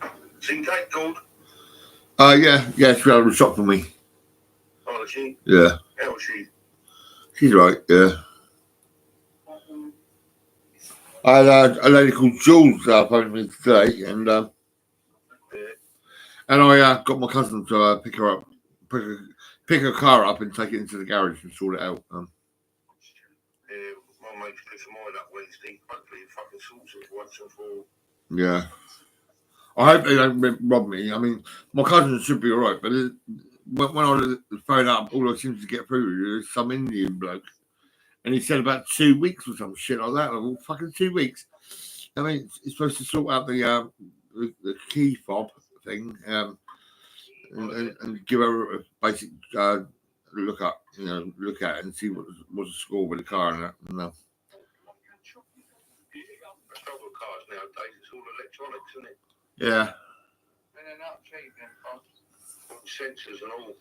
Yeah. Seen Kate called? Yeah, she had a shop for me. Oh, is she? Yeah. How is she? She's right, yeah. I had a lady called Jules phone me today, and I got my cousin to pick her up, pick her car up and take it into the garage and sort it out. Yeah, my mate's doing some more that Wednesday. Hopefully it fucking sorts it once and for all. Yeah. I hope they don't rob me. I mean, my cousin should be alright, but when I phone up, all I seem to get through is some Indian bloke. And he said about 2 weeks or some shit like that. Well, fucking 2 weeks. I mean, it's supposed to sort out the key fob thing and give her a basic look at it and see what's the score with the car and that. No. The trouble with cars nowadays, it's all electronics, isn't it? Yeah. And they're not cheap, them cars. Sensors and all.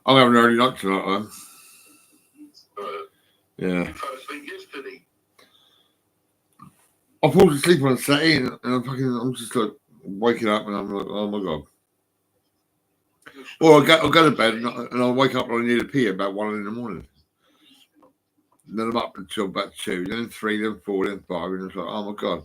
I'm having an early night tonight, man. Yeah. You fell asleep yesterday. I fall asleep on Saturday and I'm just like waking up and I'm like, oh my god. You Or I'll go to bed and I'll wake up and I need to pee about 1 in the morning. And then I'm up until about 2, then 3, then 4, then 5, and it's like, oh my God.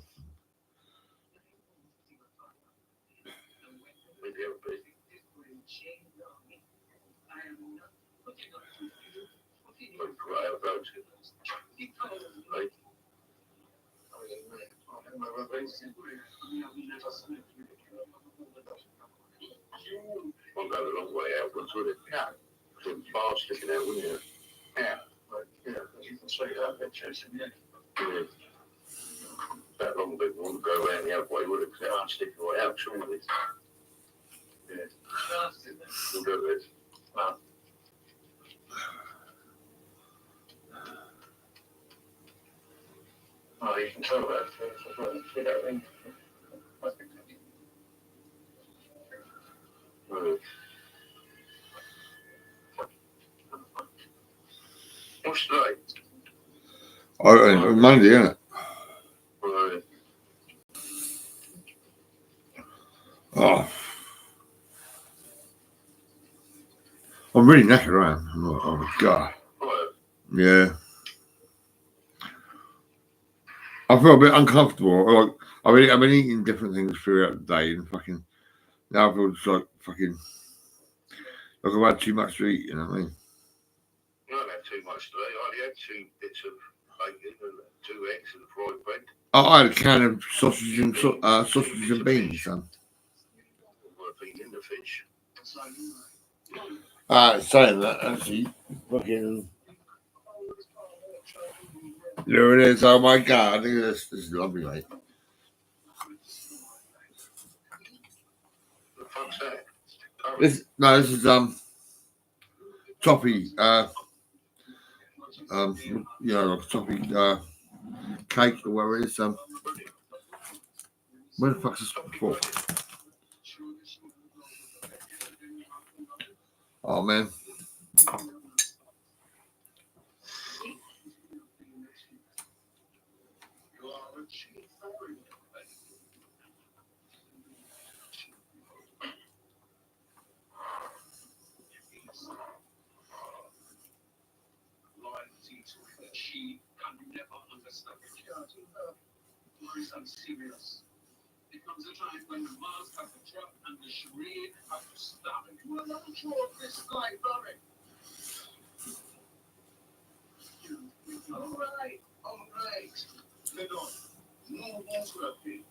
Won't go a long way outwards, would it? Yeah. Some bars sticking out, wouldn't you? Yeah. Yeah, you can see that picture. Yeah. That long bit won't go around the other way, would it? Because it aren't sticking right out, surely. Yeah. We'll go with it. Well. Oh, you can tell that. See that thing? What's today? Monday, isn't it? Right. Oh. I'm really knackered around. I'm like, oh my God. Yeah. I feel a bit uncomfortable. Like I've been eating different things throughout the day and fucking now I feel just like fucking like I've had too much to eat, you know what I mean? I haven't had too much today. I only had 2 bits of bacon and 2 eggs and fried bread. I had a can of sausage and beans, son. I've been in the fish. Saying that actually fucking there it is. Oh my God, look at this. This is lovely, mate. This is toffee you know, like toffee cake or whatever it is. Where the fuck's this before? Oh man. She can never understand. I'm serious. There comes a time when the Mars have to drop and the charade have to stop. And you will not control this life, Barry. All right. Let on. No more therapy.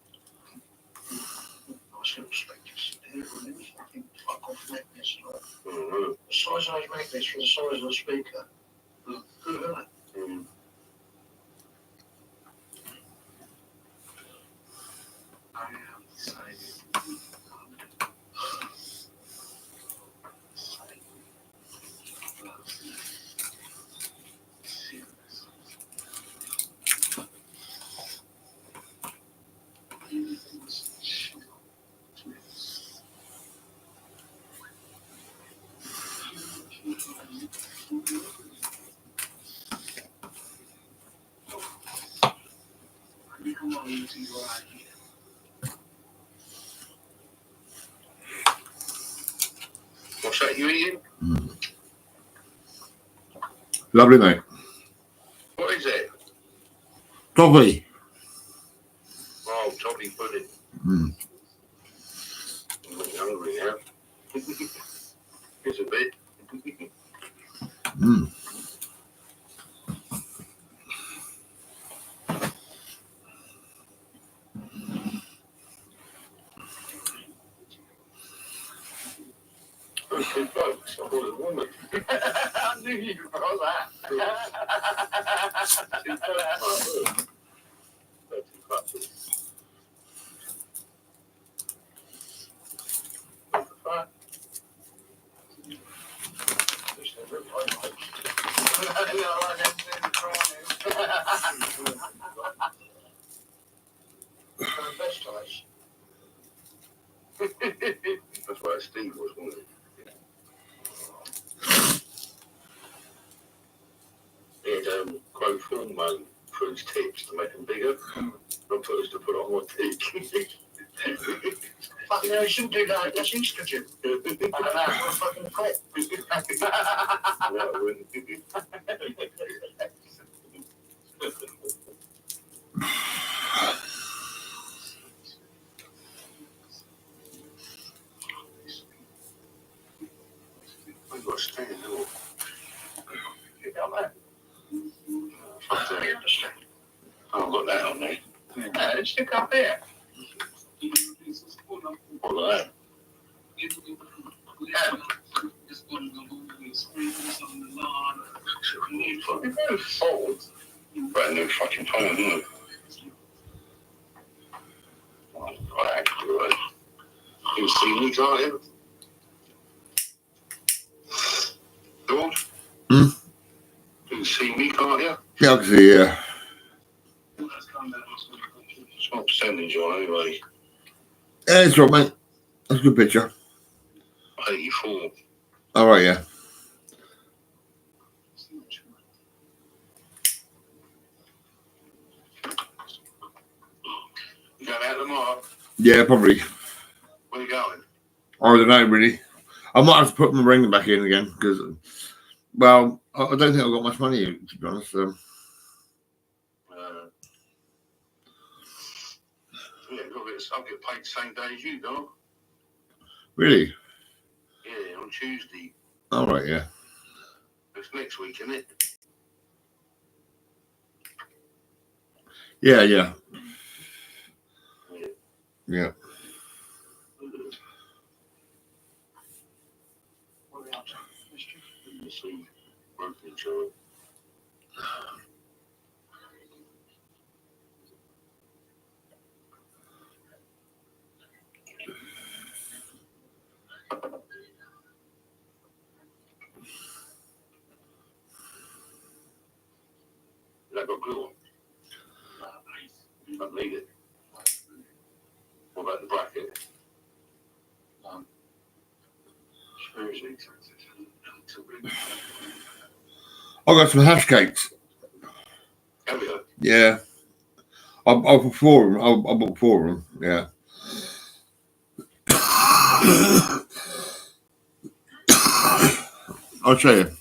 I should expect you to sit here and then fucking fuck off like this. The size of those magnets for the size of the speaker. Good, isn't it? I am excited. What's that you eating? Lovely, mate. What is it? Toffee. Oh, toffee pudding. Mm. I'm getting hungry now. Here's a bit. Mm. Two blokes. I thought it was a woman. I knew you got that. That's why Steve was, wasn't it? He had growth hormone for his tips to make them bigger. And put us to put on my teeth. Fucking hell, you shouldn't do that. That's estrogen. fucking quit. We've got to stay in the door. Get down there. I've got that on there. Yeah, let's stick up here. What like that? Yeah. Brand new fucking phone, isn't it? Right, good. You see me, can't you? George? Hmm? You can see me, can't you? Yeah, I can see, yeah. It's not percentage on anyway. Yeah, it's right, mate. That's a good picture. 84. All right, yeah. You going out tomorrow? Yeah, probably. Where you going? I don't know, really. I might have to put my ring back in again because, well, I don't think I've got much money, to be honest. Yeah, I'll get paid the same day as you, dog. Really? Yeah, on Tuesday. All right, yeah. It's next week, isn't it? Yeah, yeah. Yeah. That got glue on? I need it. What about the bracket? I got some hash cakes. Have you? Yeah. I bought four of them. I bought four of them. Yeah. I'll show you.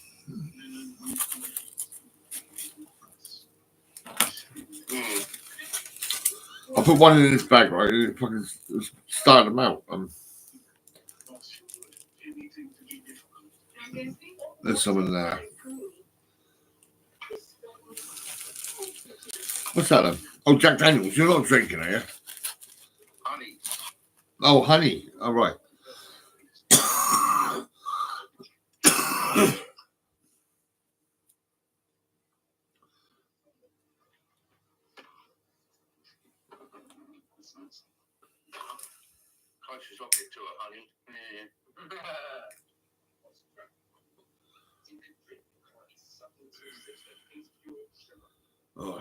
I put one in this bag, right? And it fucking started them out. There's some in there. What's that then? Oh, Jack Daniels. You're not drinking, are you? Honey. Oh, honey. All right. Closest I'll get to it, honey. Yeah. Oh.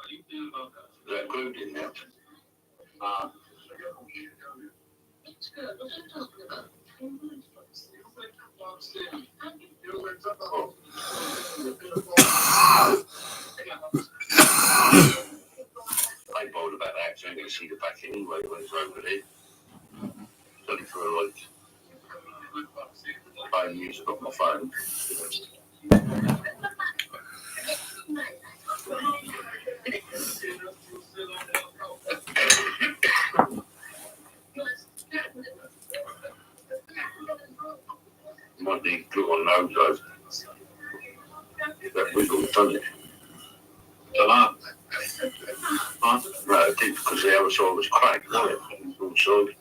Is that glued in there? I ain't bothered about that, so I'm going to see the back anyway when it's over there. It's only for a like. I use it on my phone. Might need glue on those though. That wiggle, doesn't it? Huh? No, it did because the other side was cracked, wasn't it? Wrong side.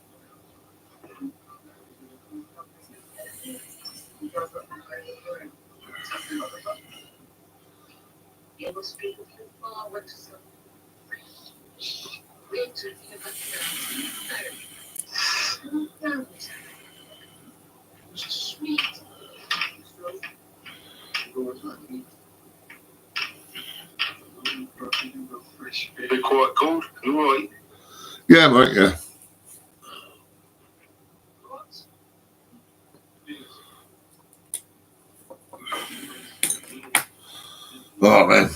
It was people looking forward to some winter sweet. Be quite cold, you right? Yeah, mate, yeah. Oh, man.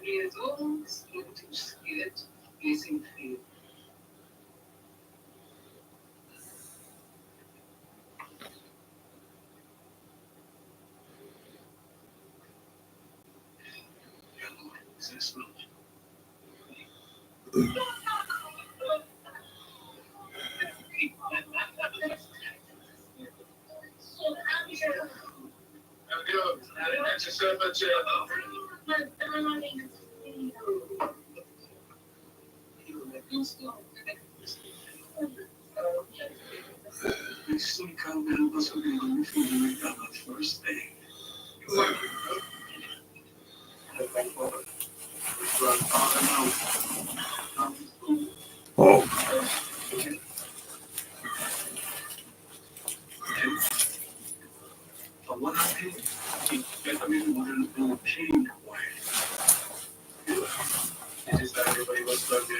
Years old, still too scared, facing fear. First thing. Oh. But what I did, I really wanted to do pain away. It is that everybody was plugged in.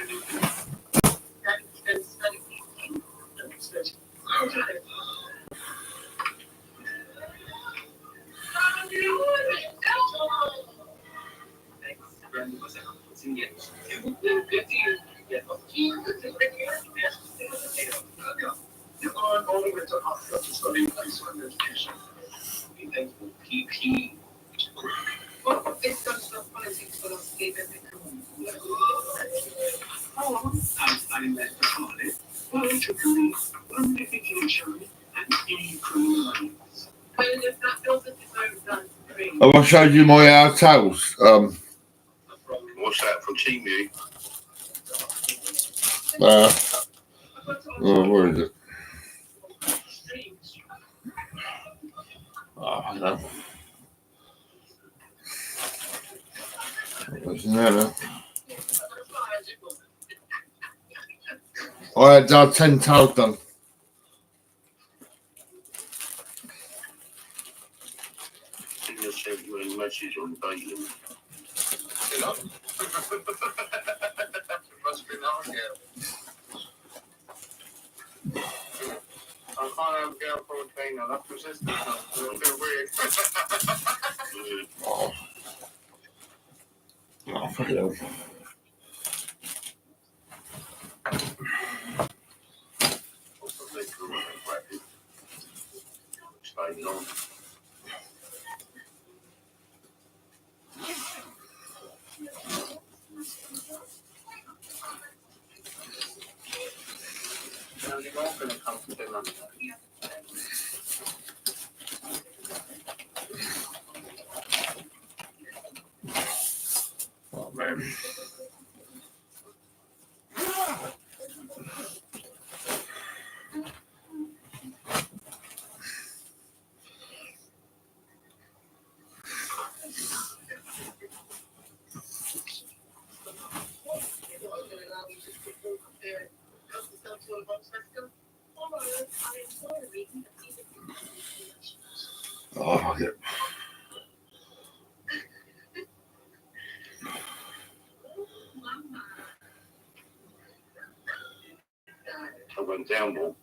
PP. Well, it's got stuff politics for us to get I met the party. Politically, unlitigation, and equally. Well, if that doesn't deserve that, Have I showed you my hotels? What's that from Teamview? Oh, where is it? Oh, I know. What's in there now? I had 10 towels done. I sent you a message on Bailing. You know? Must be now, yeah. I can't have a girl for a trainer. That's persistent. It's a bit weird. Oh. Oh, fuck it. Oh, man. Oh, fuck it. I went down more.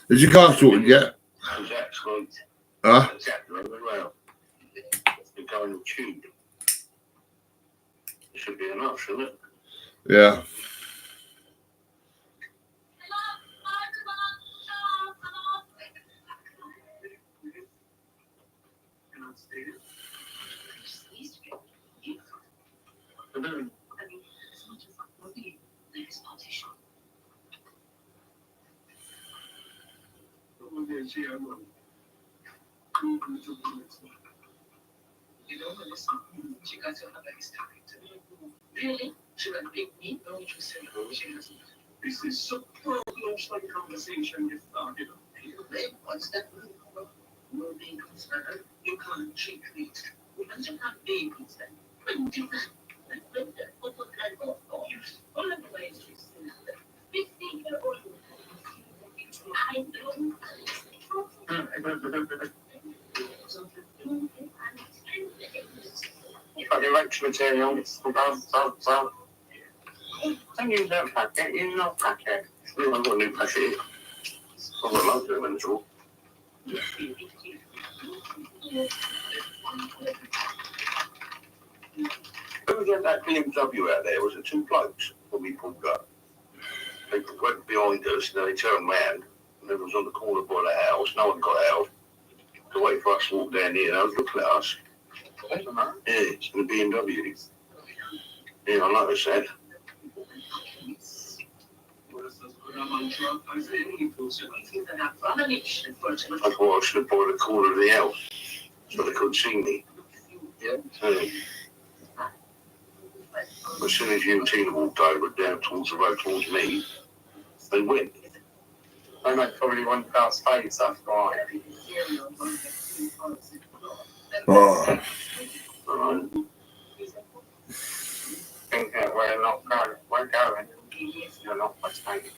Is your car sorted yet? Exactly. Huh? Exactly. Well, you're going to tube. It should be enough, shouldn't it? Yeah. You don't listen. She got to have this time. Really? She went big meat, no interest in her. She has. This is superb lunchtime conversation you started. Babe, what's that? No babies, brother. You can't cheat meat. We must have babies then. Couldn't do that. What kind of all of the ways we see that. 15-year-old. I don't. Fucking roach material. Don't use that packet, use that packet. I've got a new packet. I've got loads of them in the drawer. Who was that BMW out there? Was it two blokes when we pulled up? They went behind us and then they turned round and it was on the corner by the house. No one got out. To wait for us to walk down here and I was looking at us. Yeah, it's the BMW. Yeah, I noticed that. That's why I stood by the corner of the house so they couldn't see me. Yeah. As soon as you and Tina walked over down towards the road towards me, they went. They might probably went past face, that's why. Oh. Think that we're not going, we're going. You're not mistaken.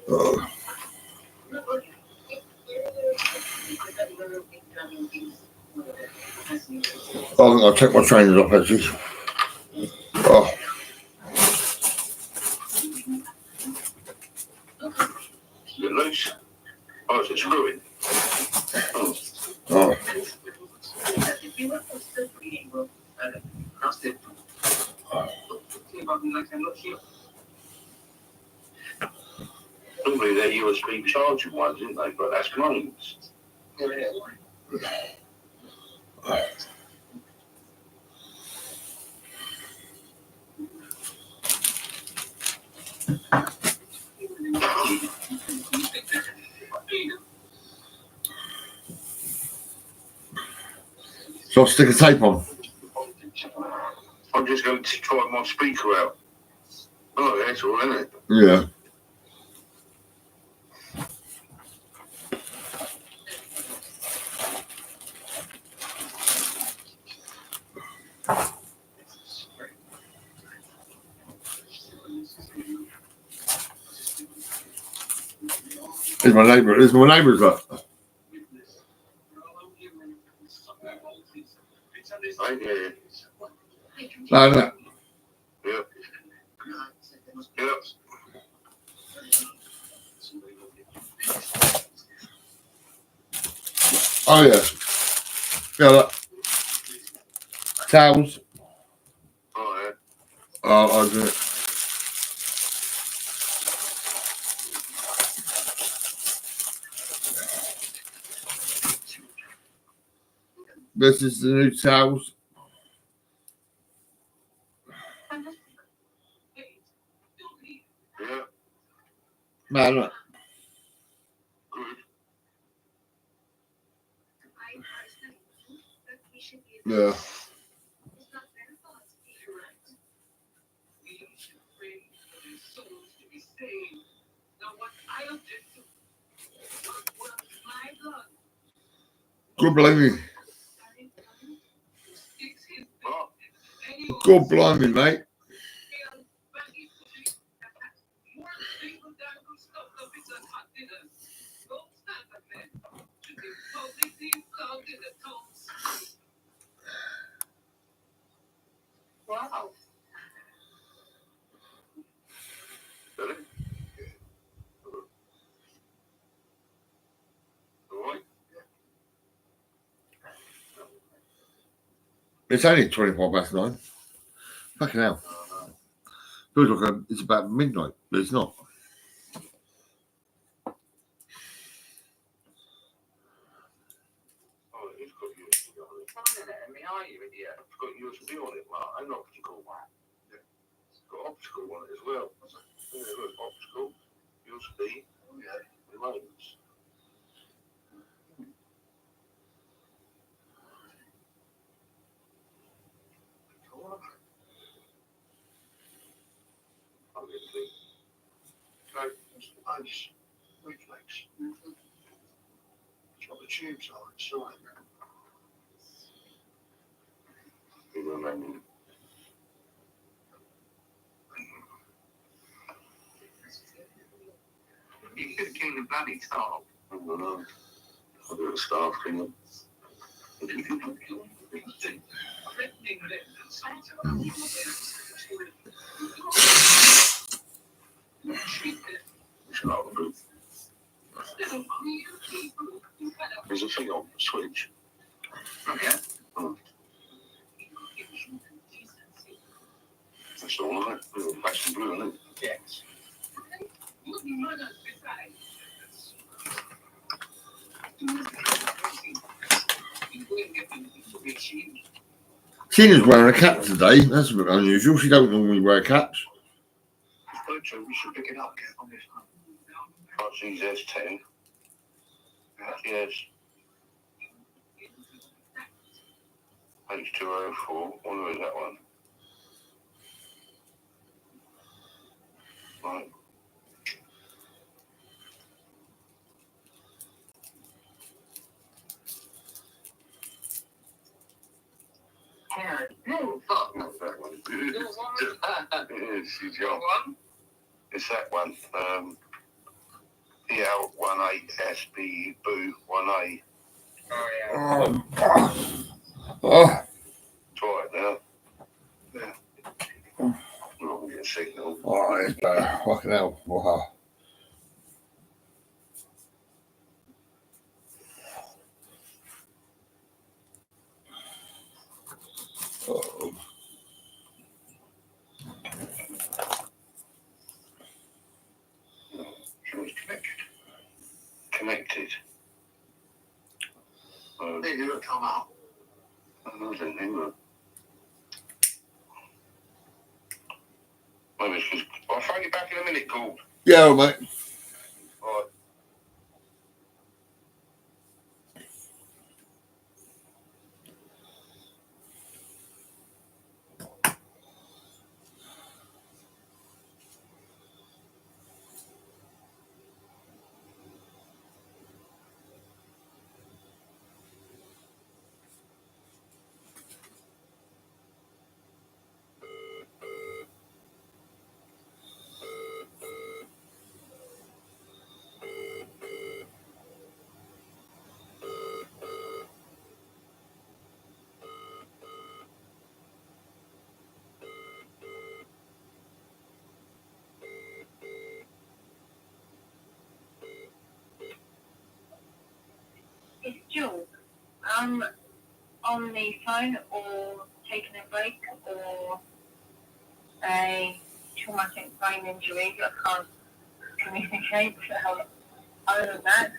Oh. Oh, I'll take my trainers off, actually. Oh. You're loose. Oh, it's a screwing. Oh. Normally they're USB charging ones, isn't they? But that's grains. So I'll stick a tape on. I'm just going to try my speaker out. Oh, that's all, isn't it? Yeah. There's my neighbour. There's my neighbour's lot. No, no. Yep. Yep. Oh yeah. Yeah. Look. Towels. Oh yeah. Oh, I'll do it. This is the new towels. Yeah. Man, look. Yeah. Good blimey. Good blimey, mate. Wow. Really? All right. It's only 9:25. Fucking hell. Feels like it's about midnight, but it's not. Oh, it's got USB on it. Fine, let me are you, idiot? It's got USB on it, Mark. An optical one. Yeah. It's got optical on it as well. Yeah, look, optical, USB, yeah, remotes. Obviously. So, nice reflex. That's what the tubes are inside. You could clean the bloody staff. I don't know. I'll do a staff cleaning. There's a thing on the switch. Oh, yeah? That's all right. Black and blue, isn't it? Yes. Tina's wearing a cap today. That's a bit unusual. She don't normally wear caps. We should pick it up on this one. Can't see there's 10. Yes. Page 204. Wonder is that one? Right. No, fuck. Not that one. Yes, she's got one. It's that one. PL18SB Boo 1A. Oh, yeah. Oh. Try it now. Yeah. I'm not going to get a signal. Oh, it's better. Fucking hell. Wow. Oh. Connected. They do come out. I didn't think that. Maybe it's because I'll phone you back in a minute, Gould. Yeah, all right, mate. All right. It's Jules. On the phone or taking a break or a traumatic brain injury. I can't communicate. Other than that,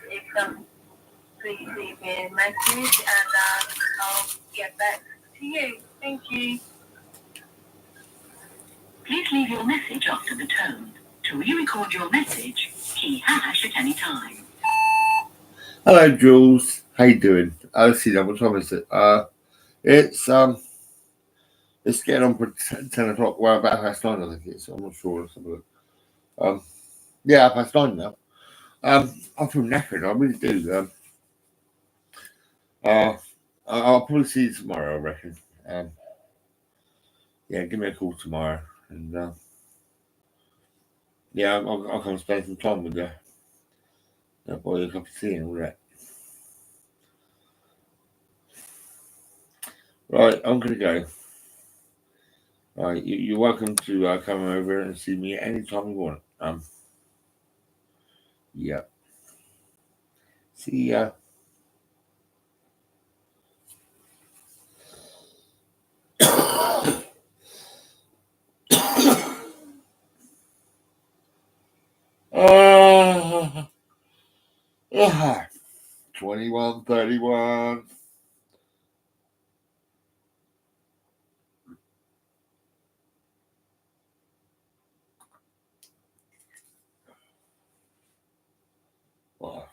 please leave me a message and I'll get back to you. Thank you. Please leave your message after the tone. To re-record your message, key hash at any time. Hello, Jules. How you doing? Let's see, what time is it? It's getting on for 10 o'clock. Well, about 9:30, I think it is. I'm not sure. Let's have a look. Yeah, 9:30 now. I feel knackered. I really do. I'll probably see you tomorrow, I reckon. Yeah, give me a call tomorrow, and yeah, I'll come spend some time with you. I'll buy you a cup of tea and all that. Right, I'm gonna go. Right, you're welcome to come over and see me anytime you want. Yeah. See ya. Yeah. 21:31. Wow.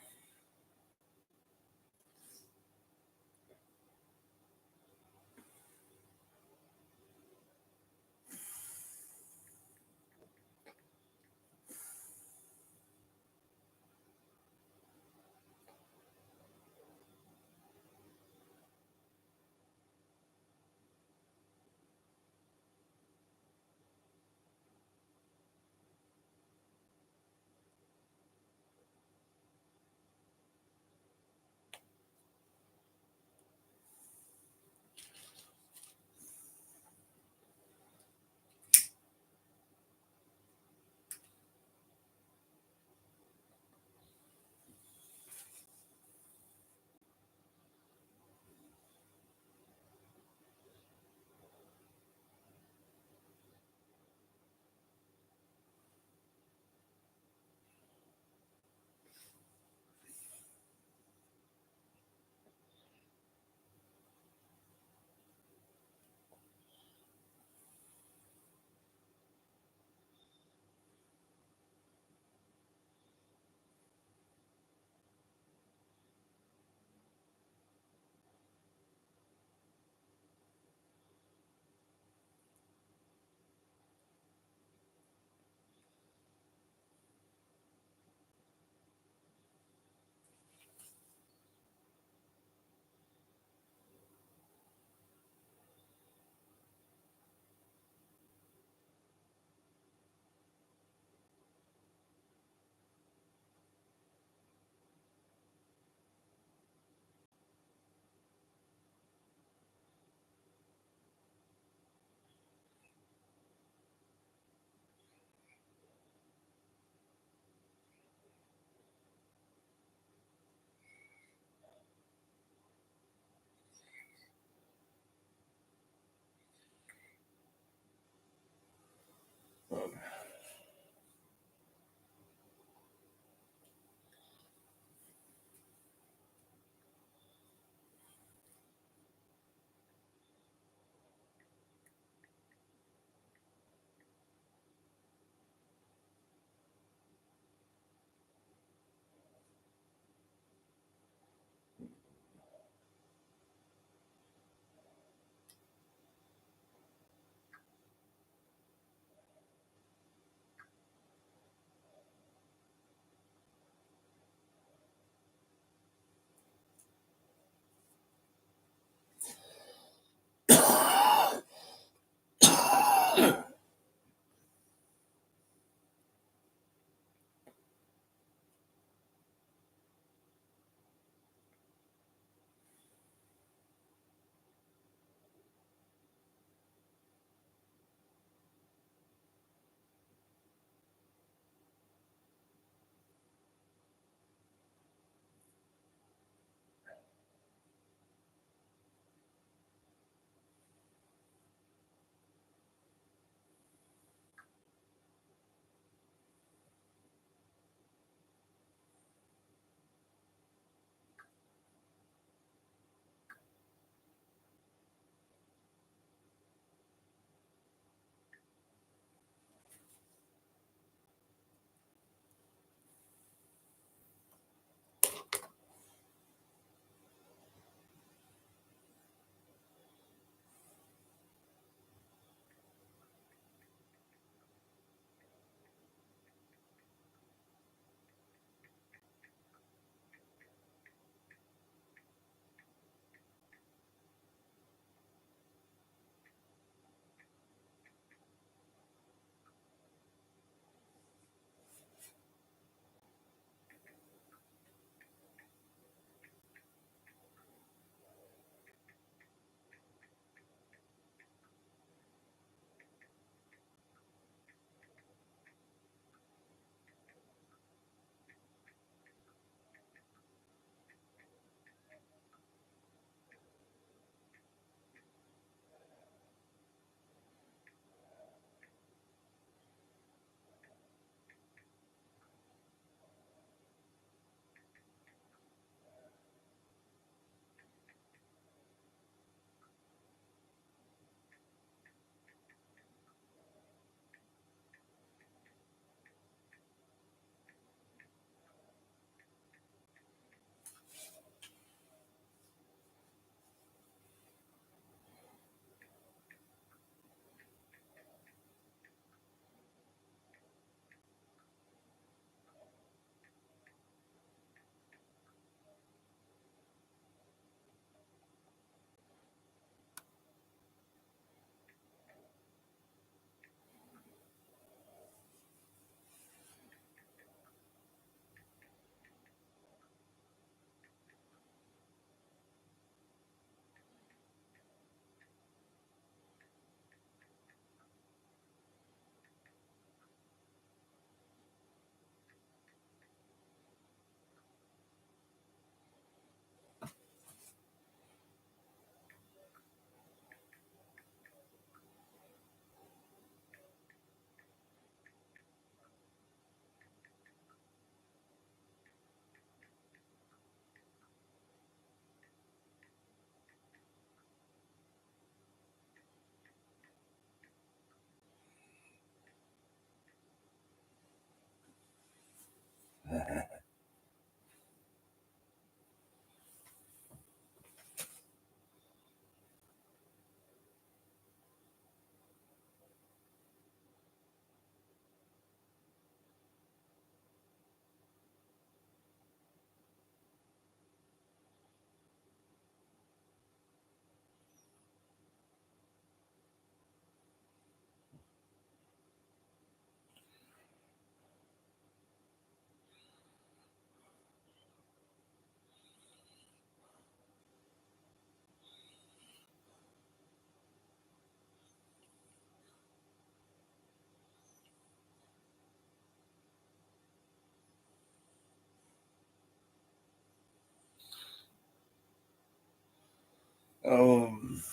Um,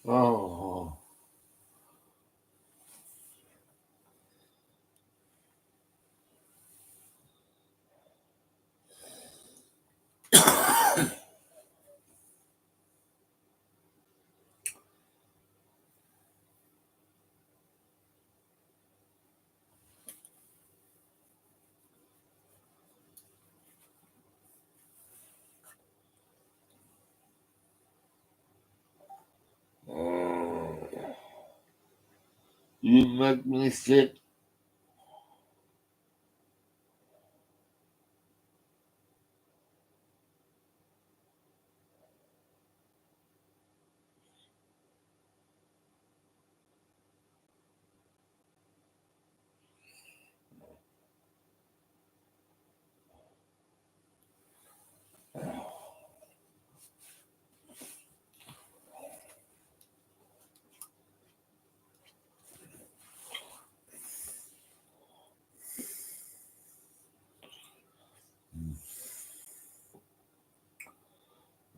oh. You make me sick.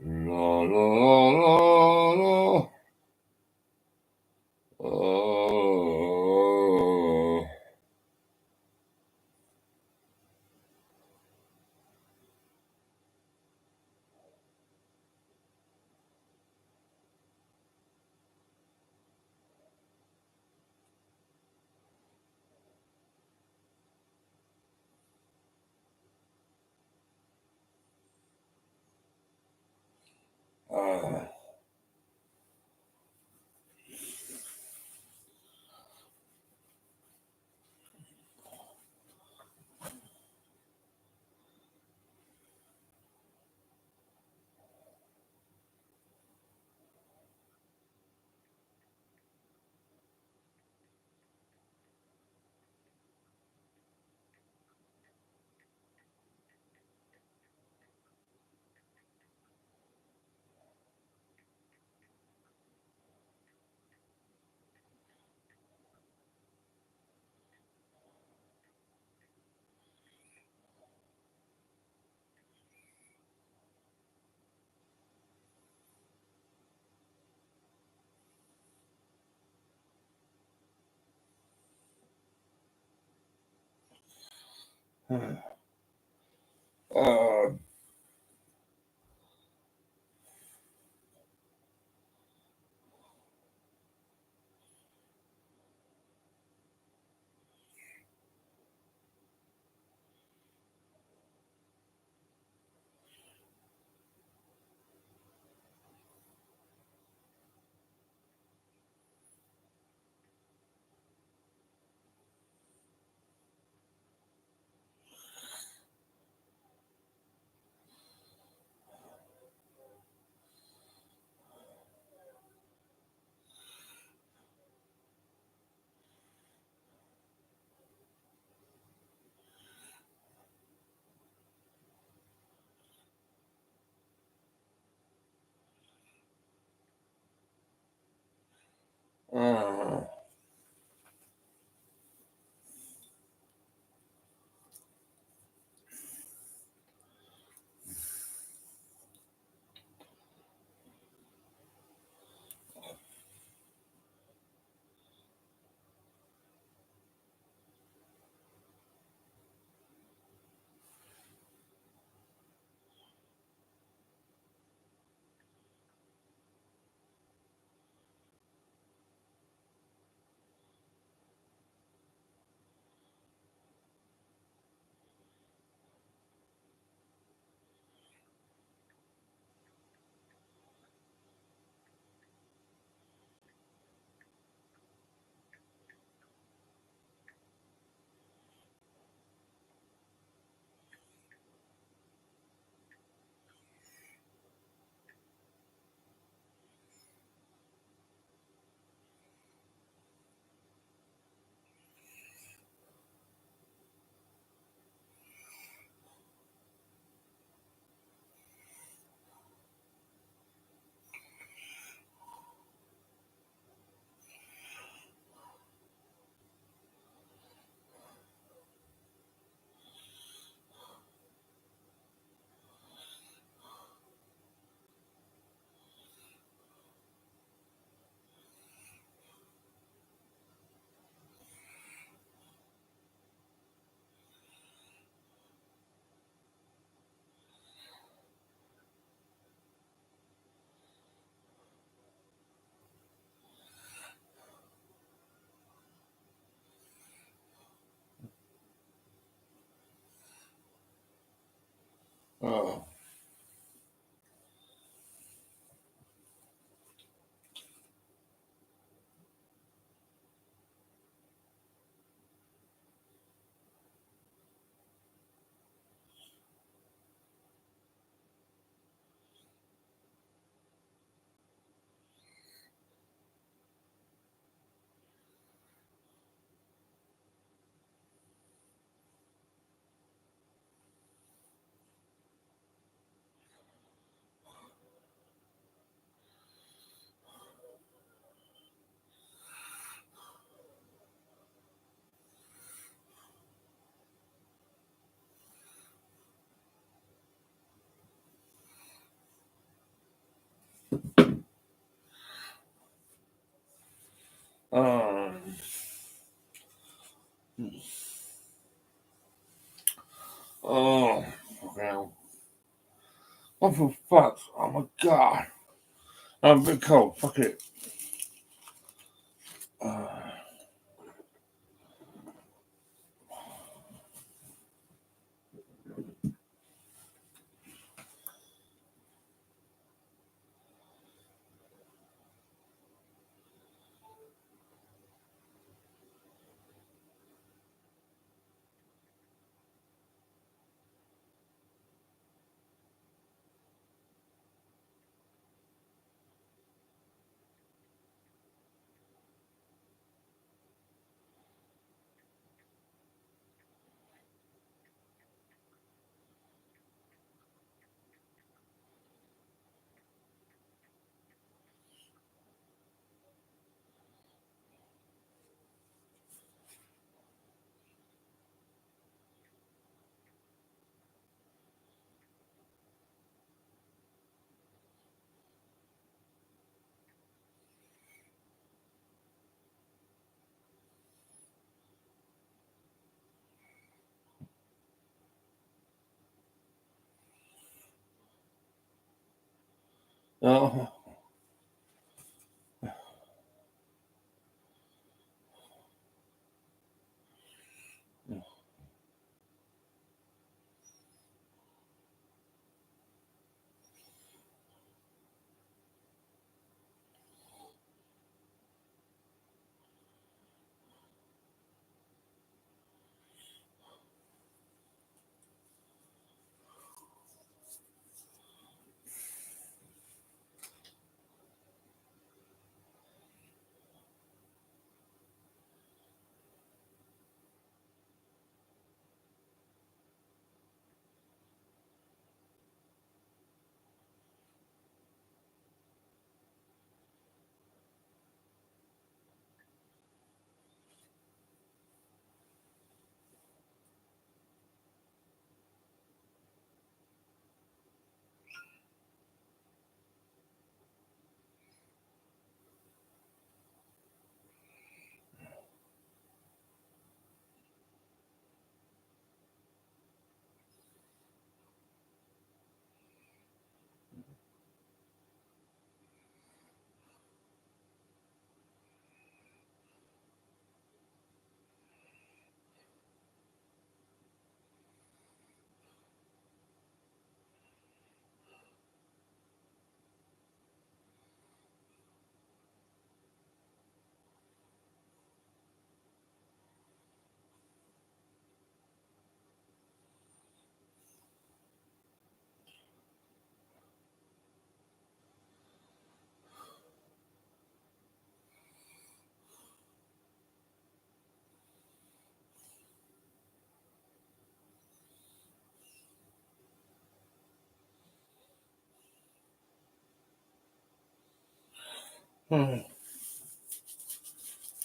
La la la la. Oh. Oh. Oh, okay. What for fuck? Oh my god. I'm a bit cold. Fuck it. Oh.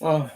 Oh.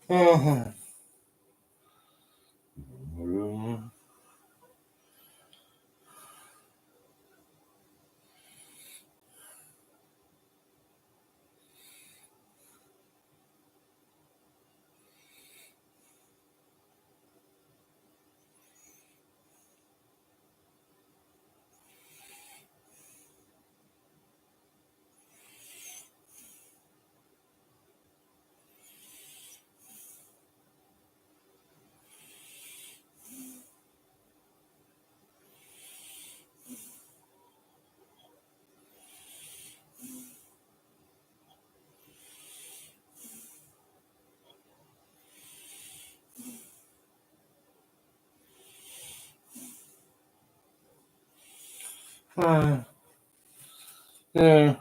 Uh-huh. Yeah.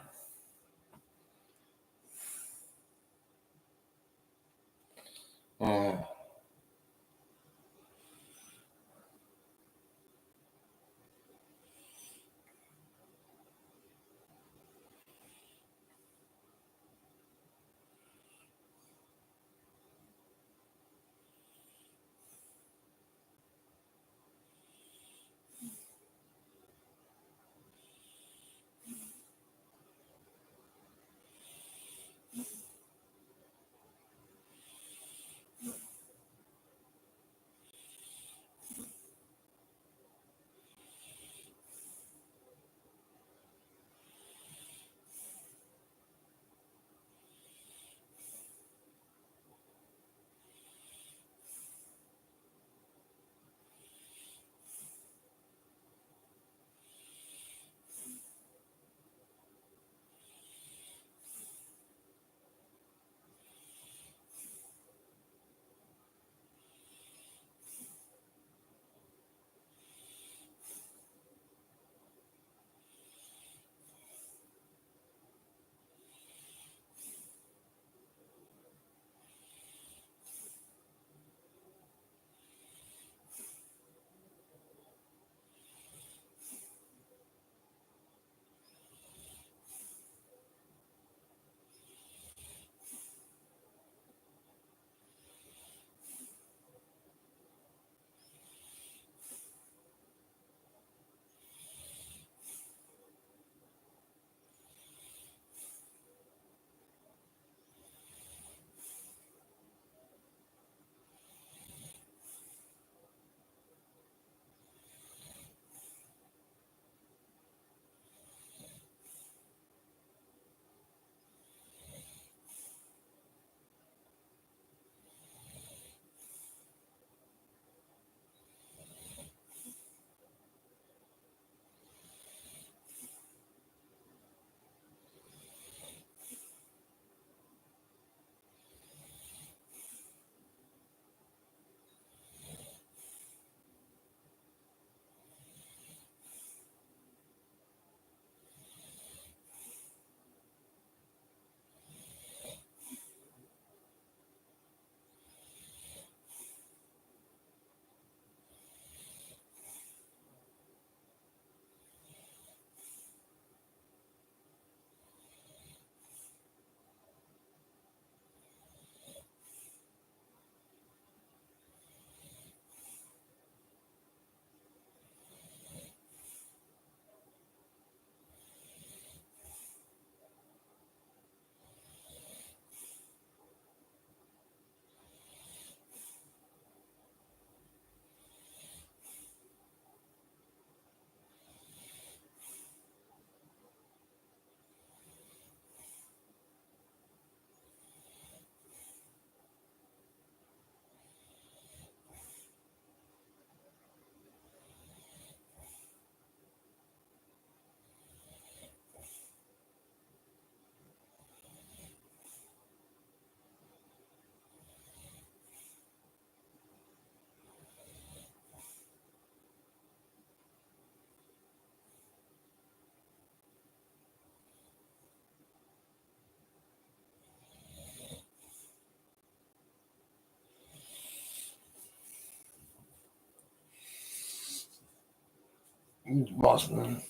Boston.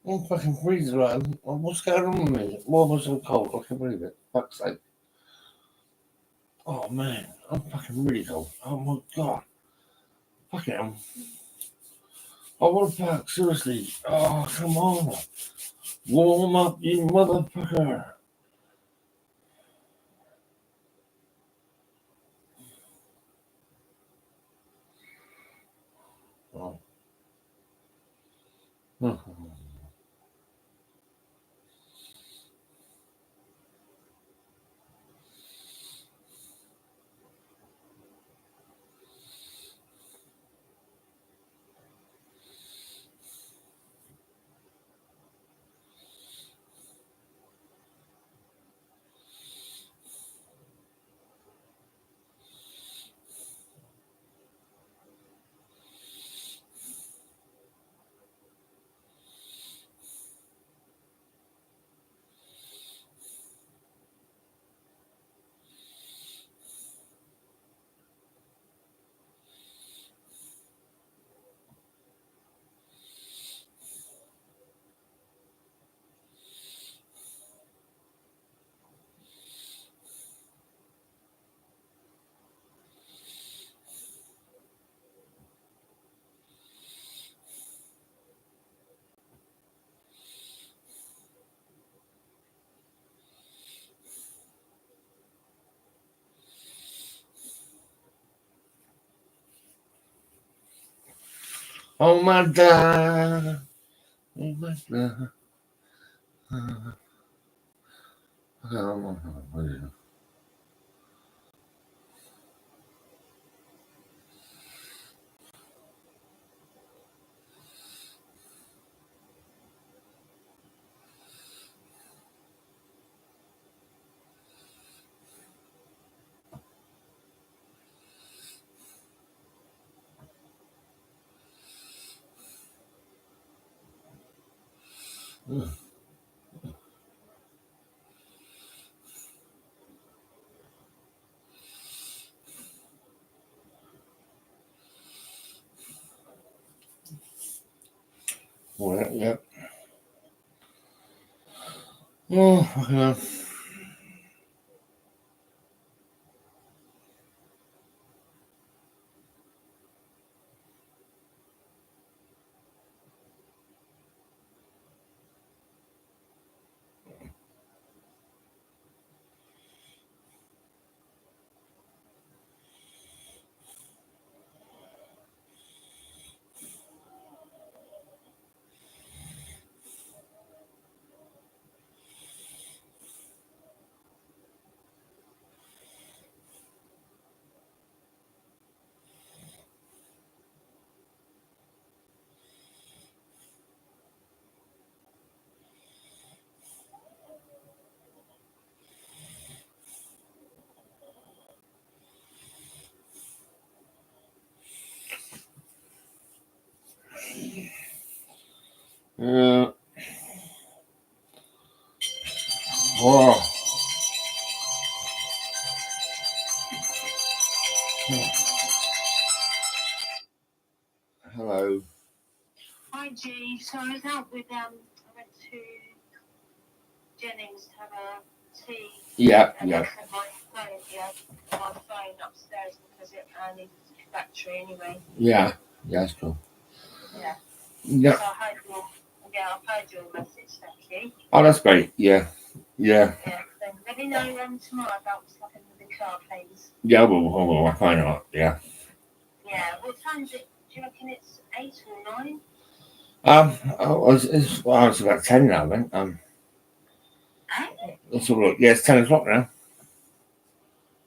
I'm fucking freezing, man. What's going on with me? Why was I so cold? I can't believe it. Fuck's sake. Oh man, I'm fucking really cold. Oh my god. Fucking hell. Oh, what the fuck? Seriously. Oh, come on. Warm up, you motherfucker. Oh. Oh my god. Oh my god. Well, yeah. Oh, fucking hell. Yeah. Oh. Hello. Hi G, so I was out with I went to Jennings to have a tea. Yeah, and yeah. I left my phone upstairs because I needed battery anyway. Yeah. Yeah, that's cool. Yeah. Yeah. So I've heard your message, thank you. Oh, that's great. Yeah. Yeah. Yeah. Then let me know tomorrow about swapping the car, please. Yeah, well, I find out. Yeah. Yeah. What time is it? Do you reckon it's 8 or 9? It's about 10 now, I think. Let's have a look. Yeah, it's 10 o'clock now.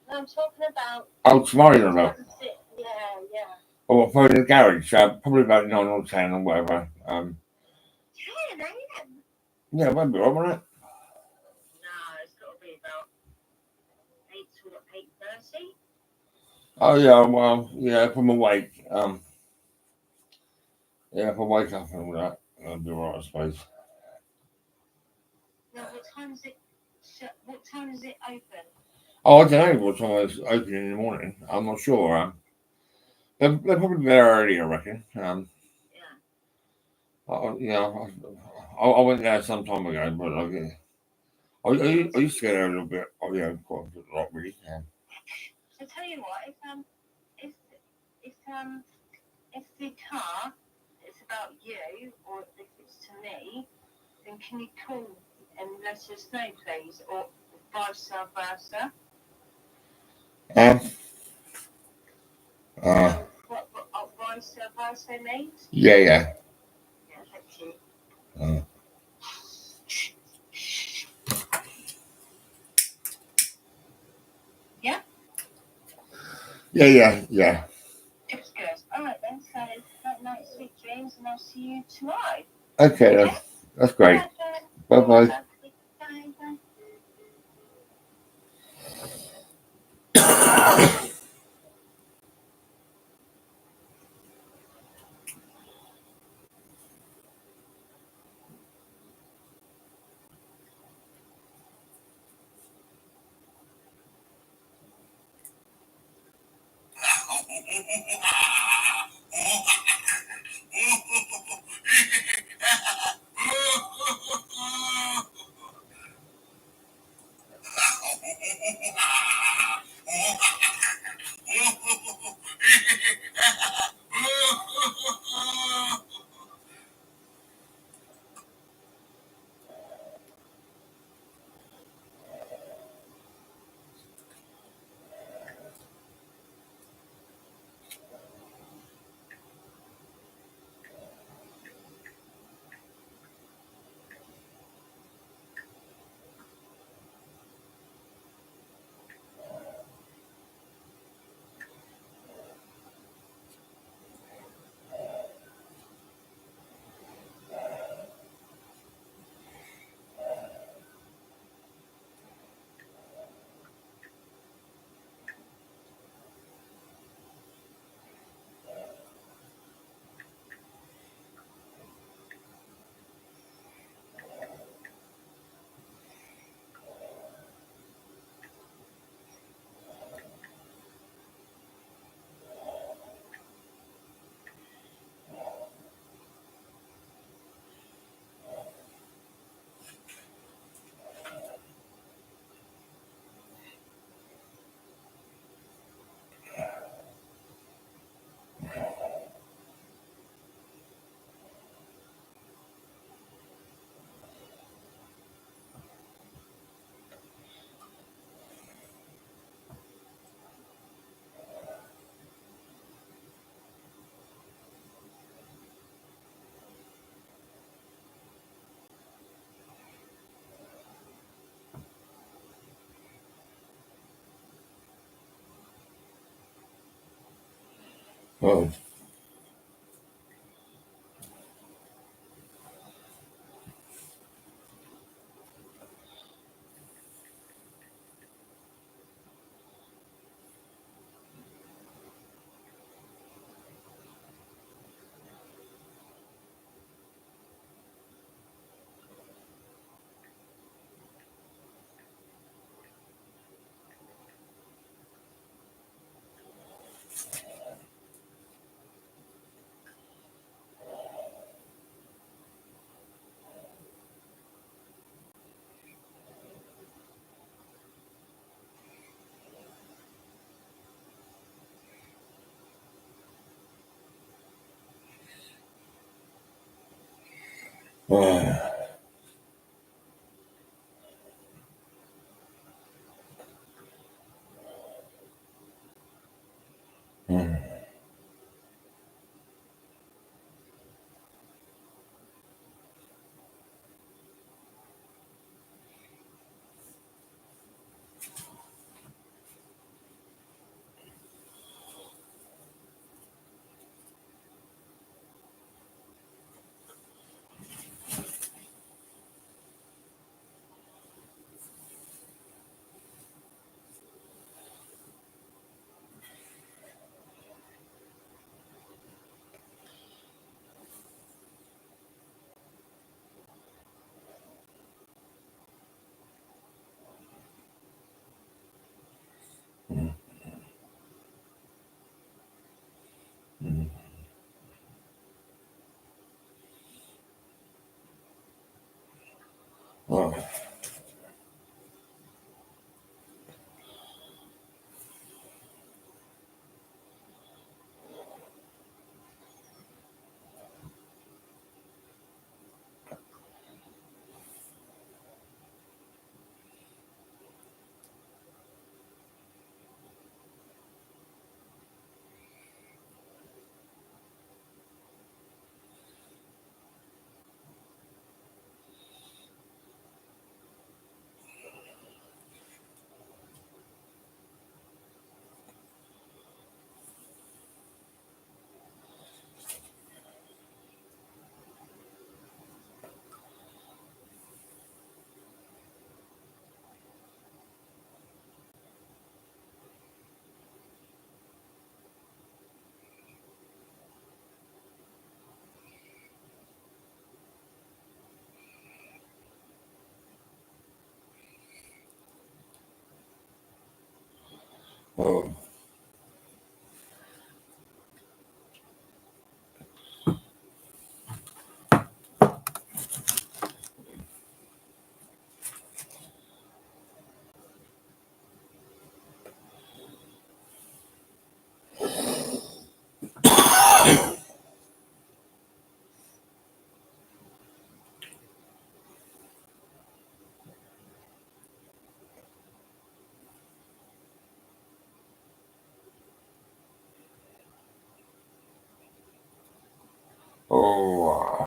No, I'm talking about. Oh, tomorrow, you know. Yeah, yeah. Oh, I'll phone in the garage. Probably about 9 or 10 or whatever. 10 a.m. Yeah, it won't be all right, won't it? No, it's got to be about 8 to 8:30. Oh, yeah, well, yeah, if I'm awake. Yeah, if I wake up and all that, I'll be all right, I suppose. No, what time is it? What time is it open? Oh, I don't know what time it's open in the morning. I'm not sure. They're probably there early, I reckon. I went there some time ago, but I used to go there a little bit. Oh, yeah, quite a lot, really. you what, if the car is about you, or if it's to me, then can you call and let us know, please, or vice versa? What vice versa means? Yeah. Yeah, thank you. Yeah? Yeah. It's good. Alright then, so night night, sweet dreams, and I'll see you tomorrow. Okay, that's great. Bye bye. Bye bye. Oh. Oh. Oh,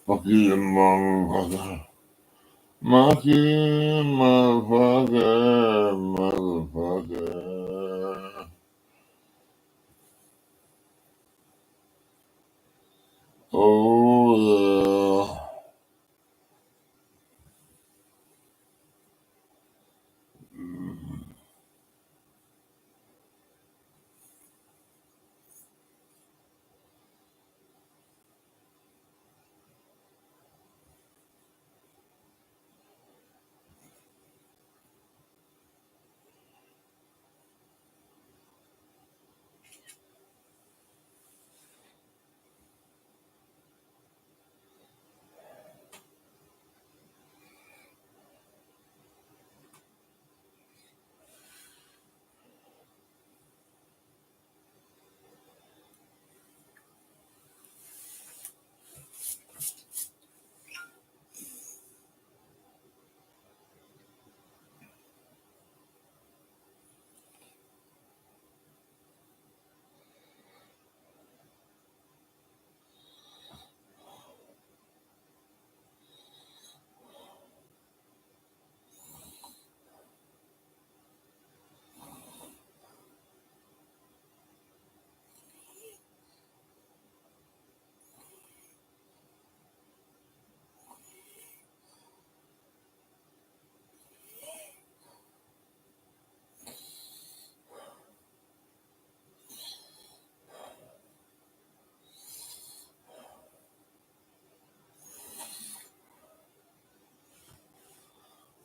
fuck you, motherfucker. Monkey, motherfucker, motherfucker. Oh, yeah.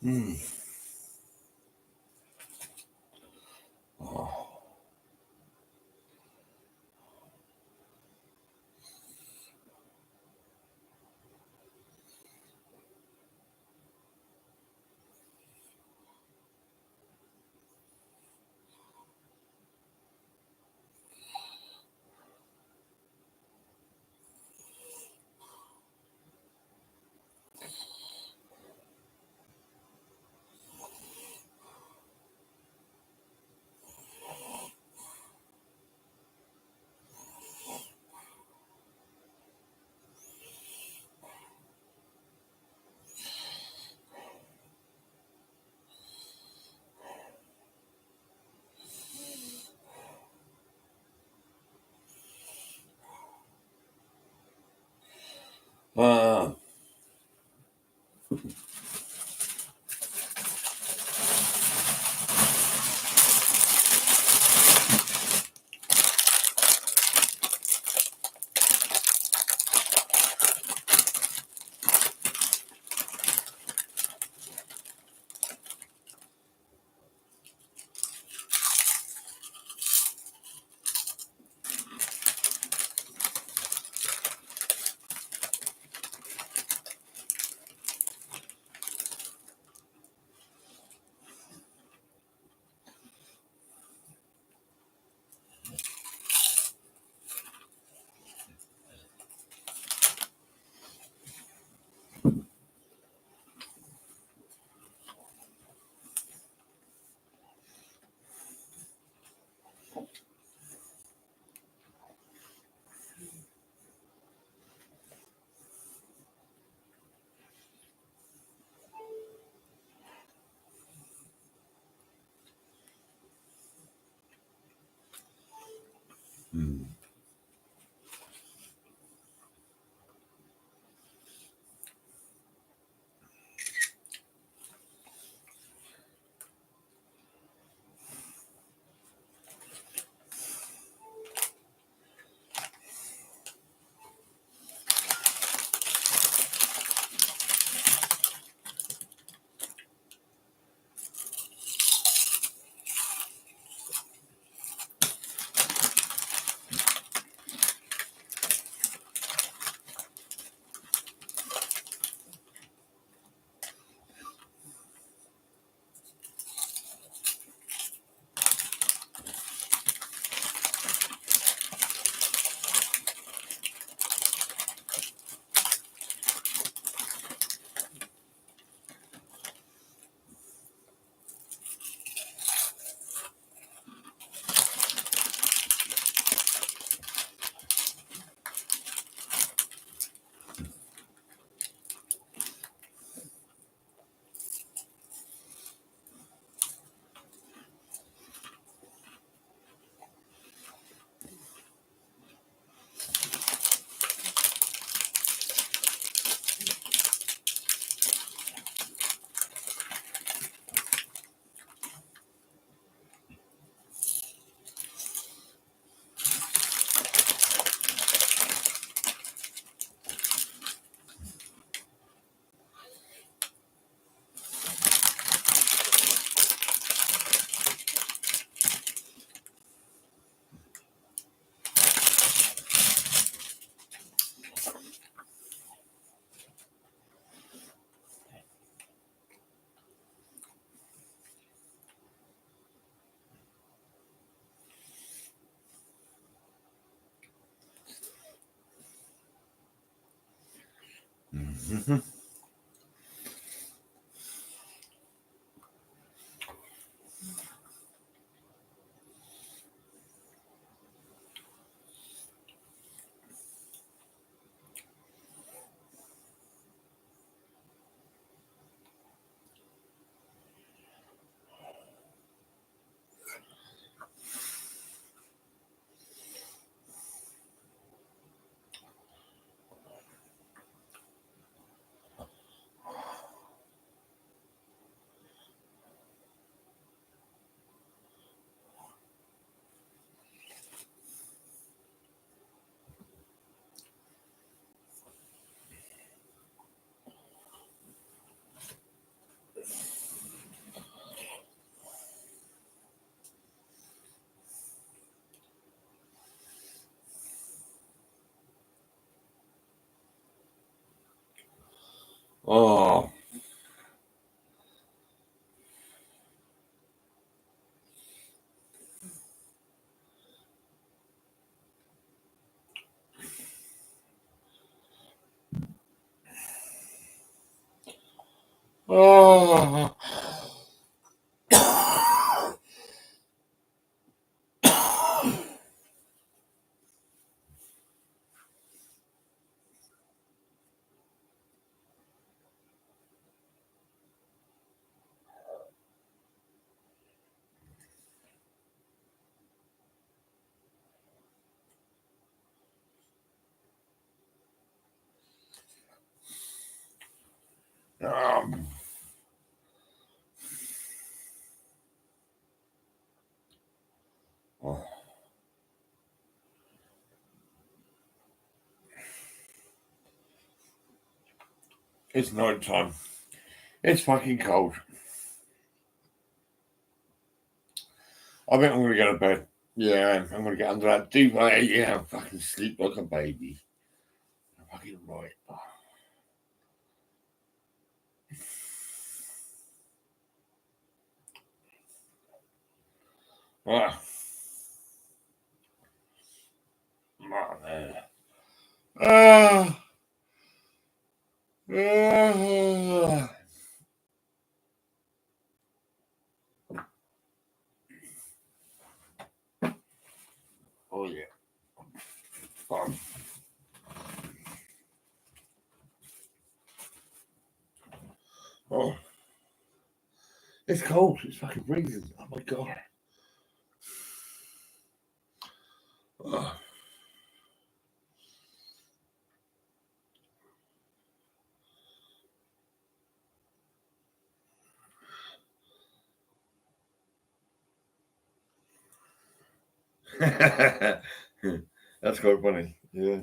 Hmm. Oh. Ah. Hmm. Mm-hmm. Oh. Oh. Oh. It's night time. It's fucking cold. I think I'm gonna go to bed. Yeah, I'm gonna get under that duvet. Yeah, and fucking sleep like a baby. I'm fucking right. Ah. Ah. Ah. Oh yeah. Fun. Oh. It's cold. It's fucking freezing. Oh my god. Oh. That's quite funny. Yeah.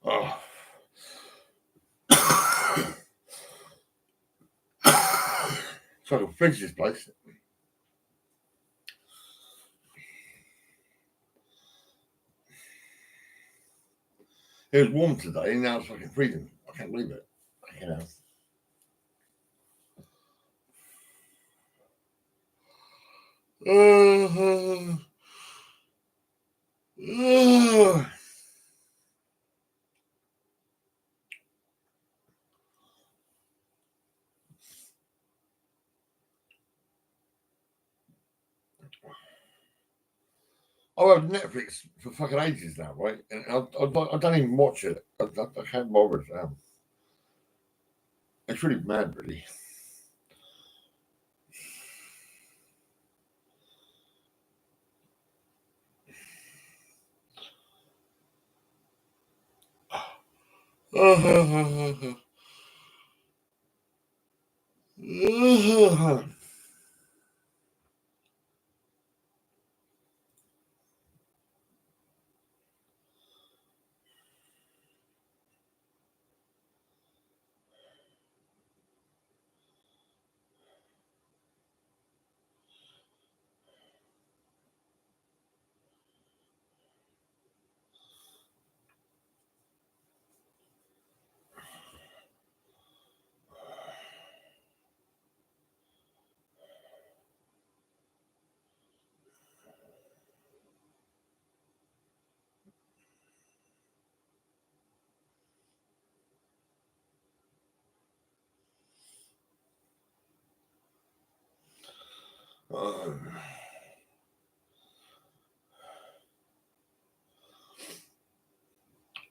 Oh. So I can fridge this place. It was warm today, and now it's fucking freezing. I can't believe it. You know. I've had Netflix for fucking ages now, right? And I don't even watch it. I can't bother. It's really mad, really.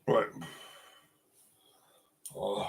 Right. Oh.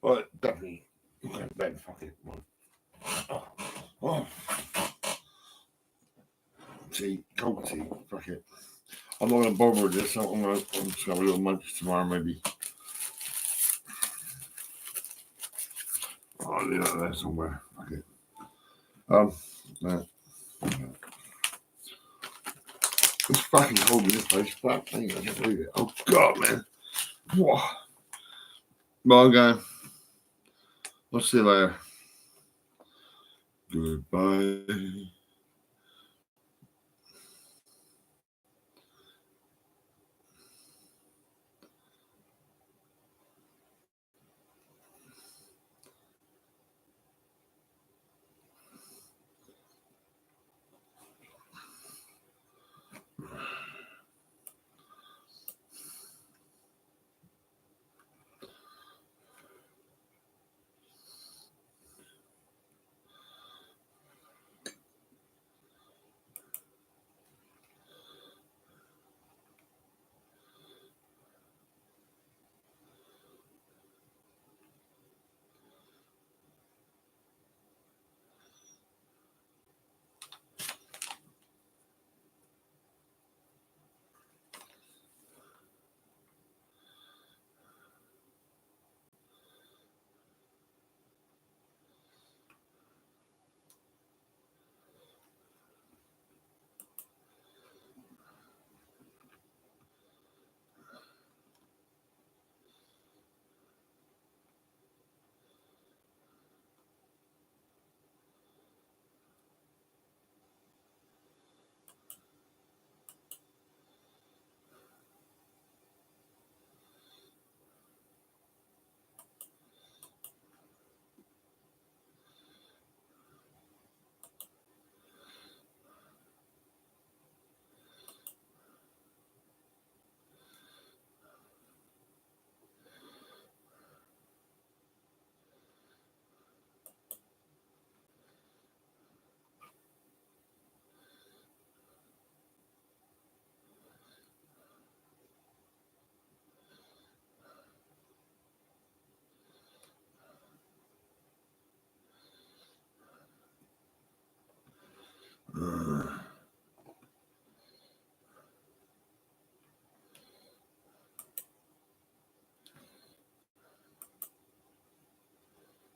Well, definitely. Okay, Ben, fuck it. Oh. Tea, cold tea, fuck it. I'm not gonna bother with this. I'm just gonna have a little munch tomorrow, maybe. I'll leave that there somewhere. Fuck it. No. It's fucking cold in this place. Fuck, I can't believe it. Oh god, man. Whoa. Well, I'm going. I'll see you later. Goodbye.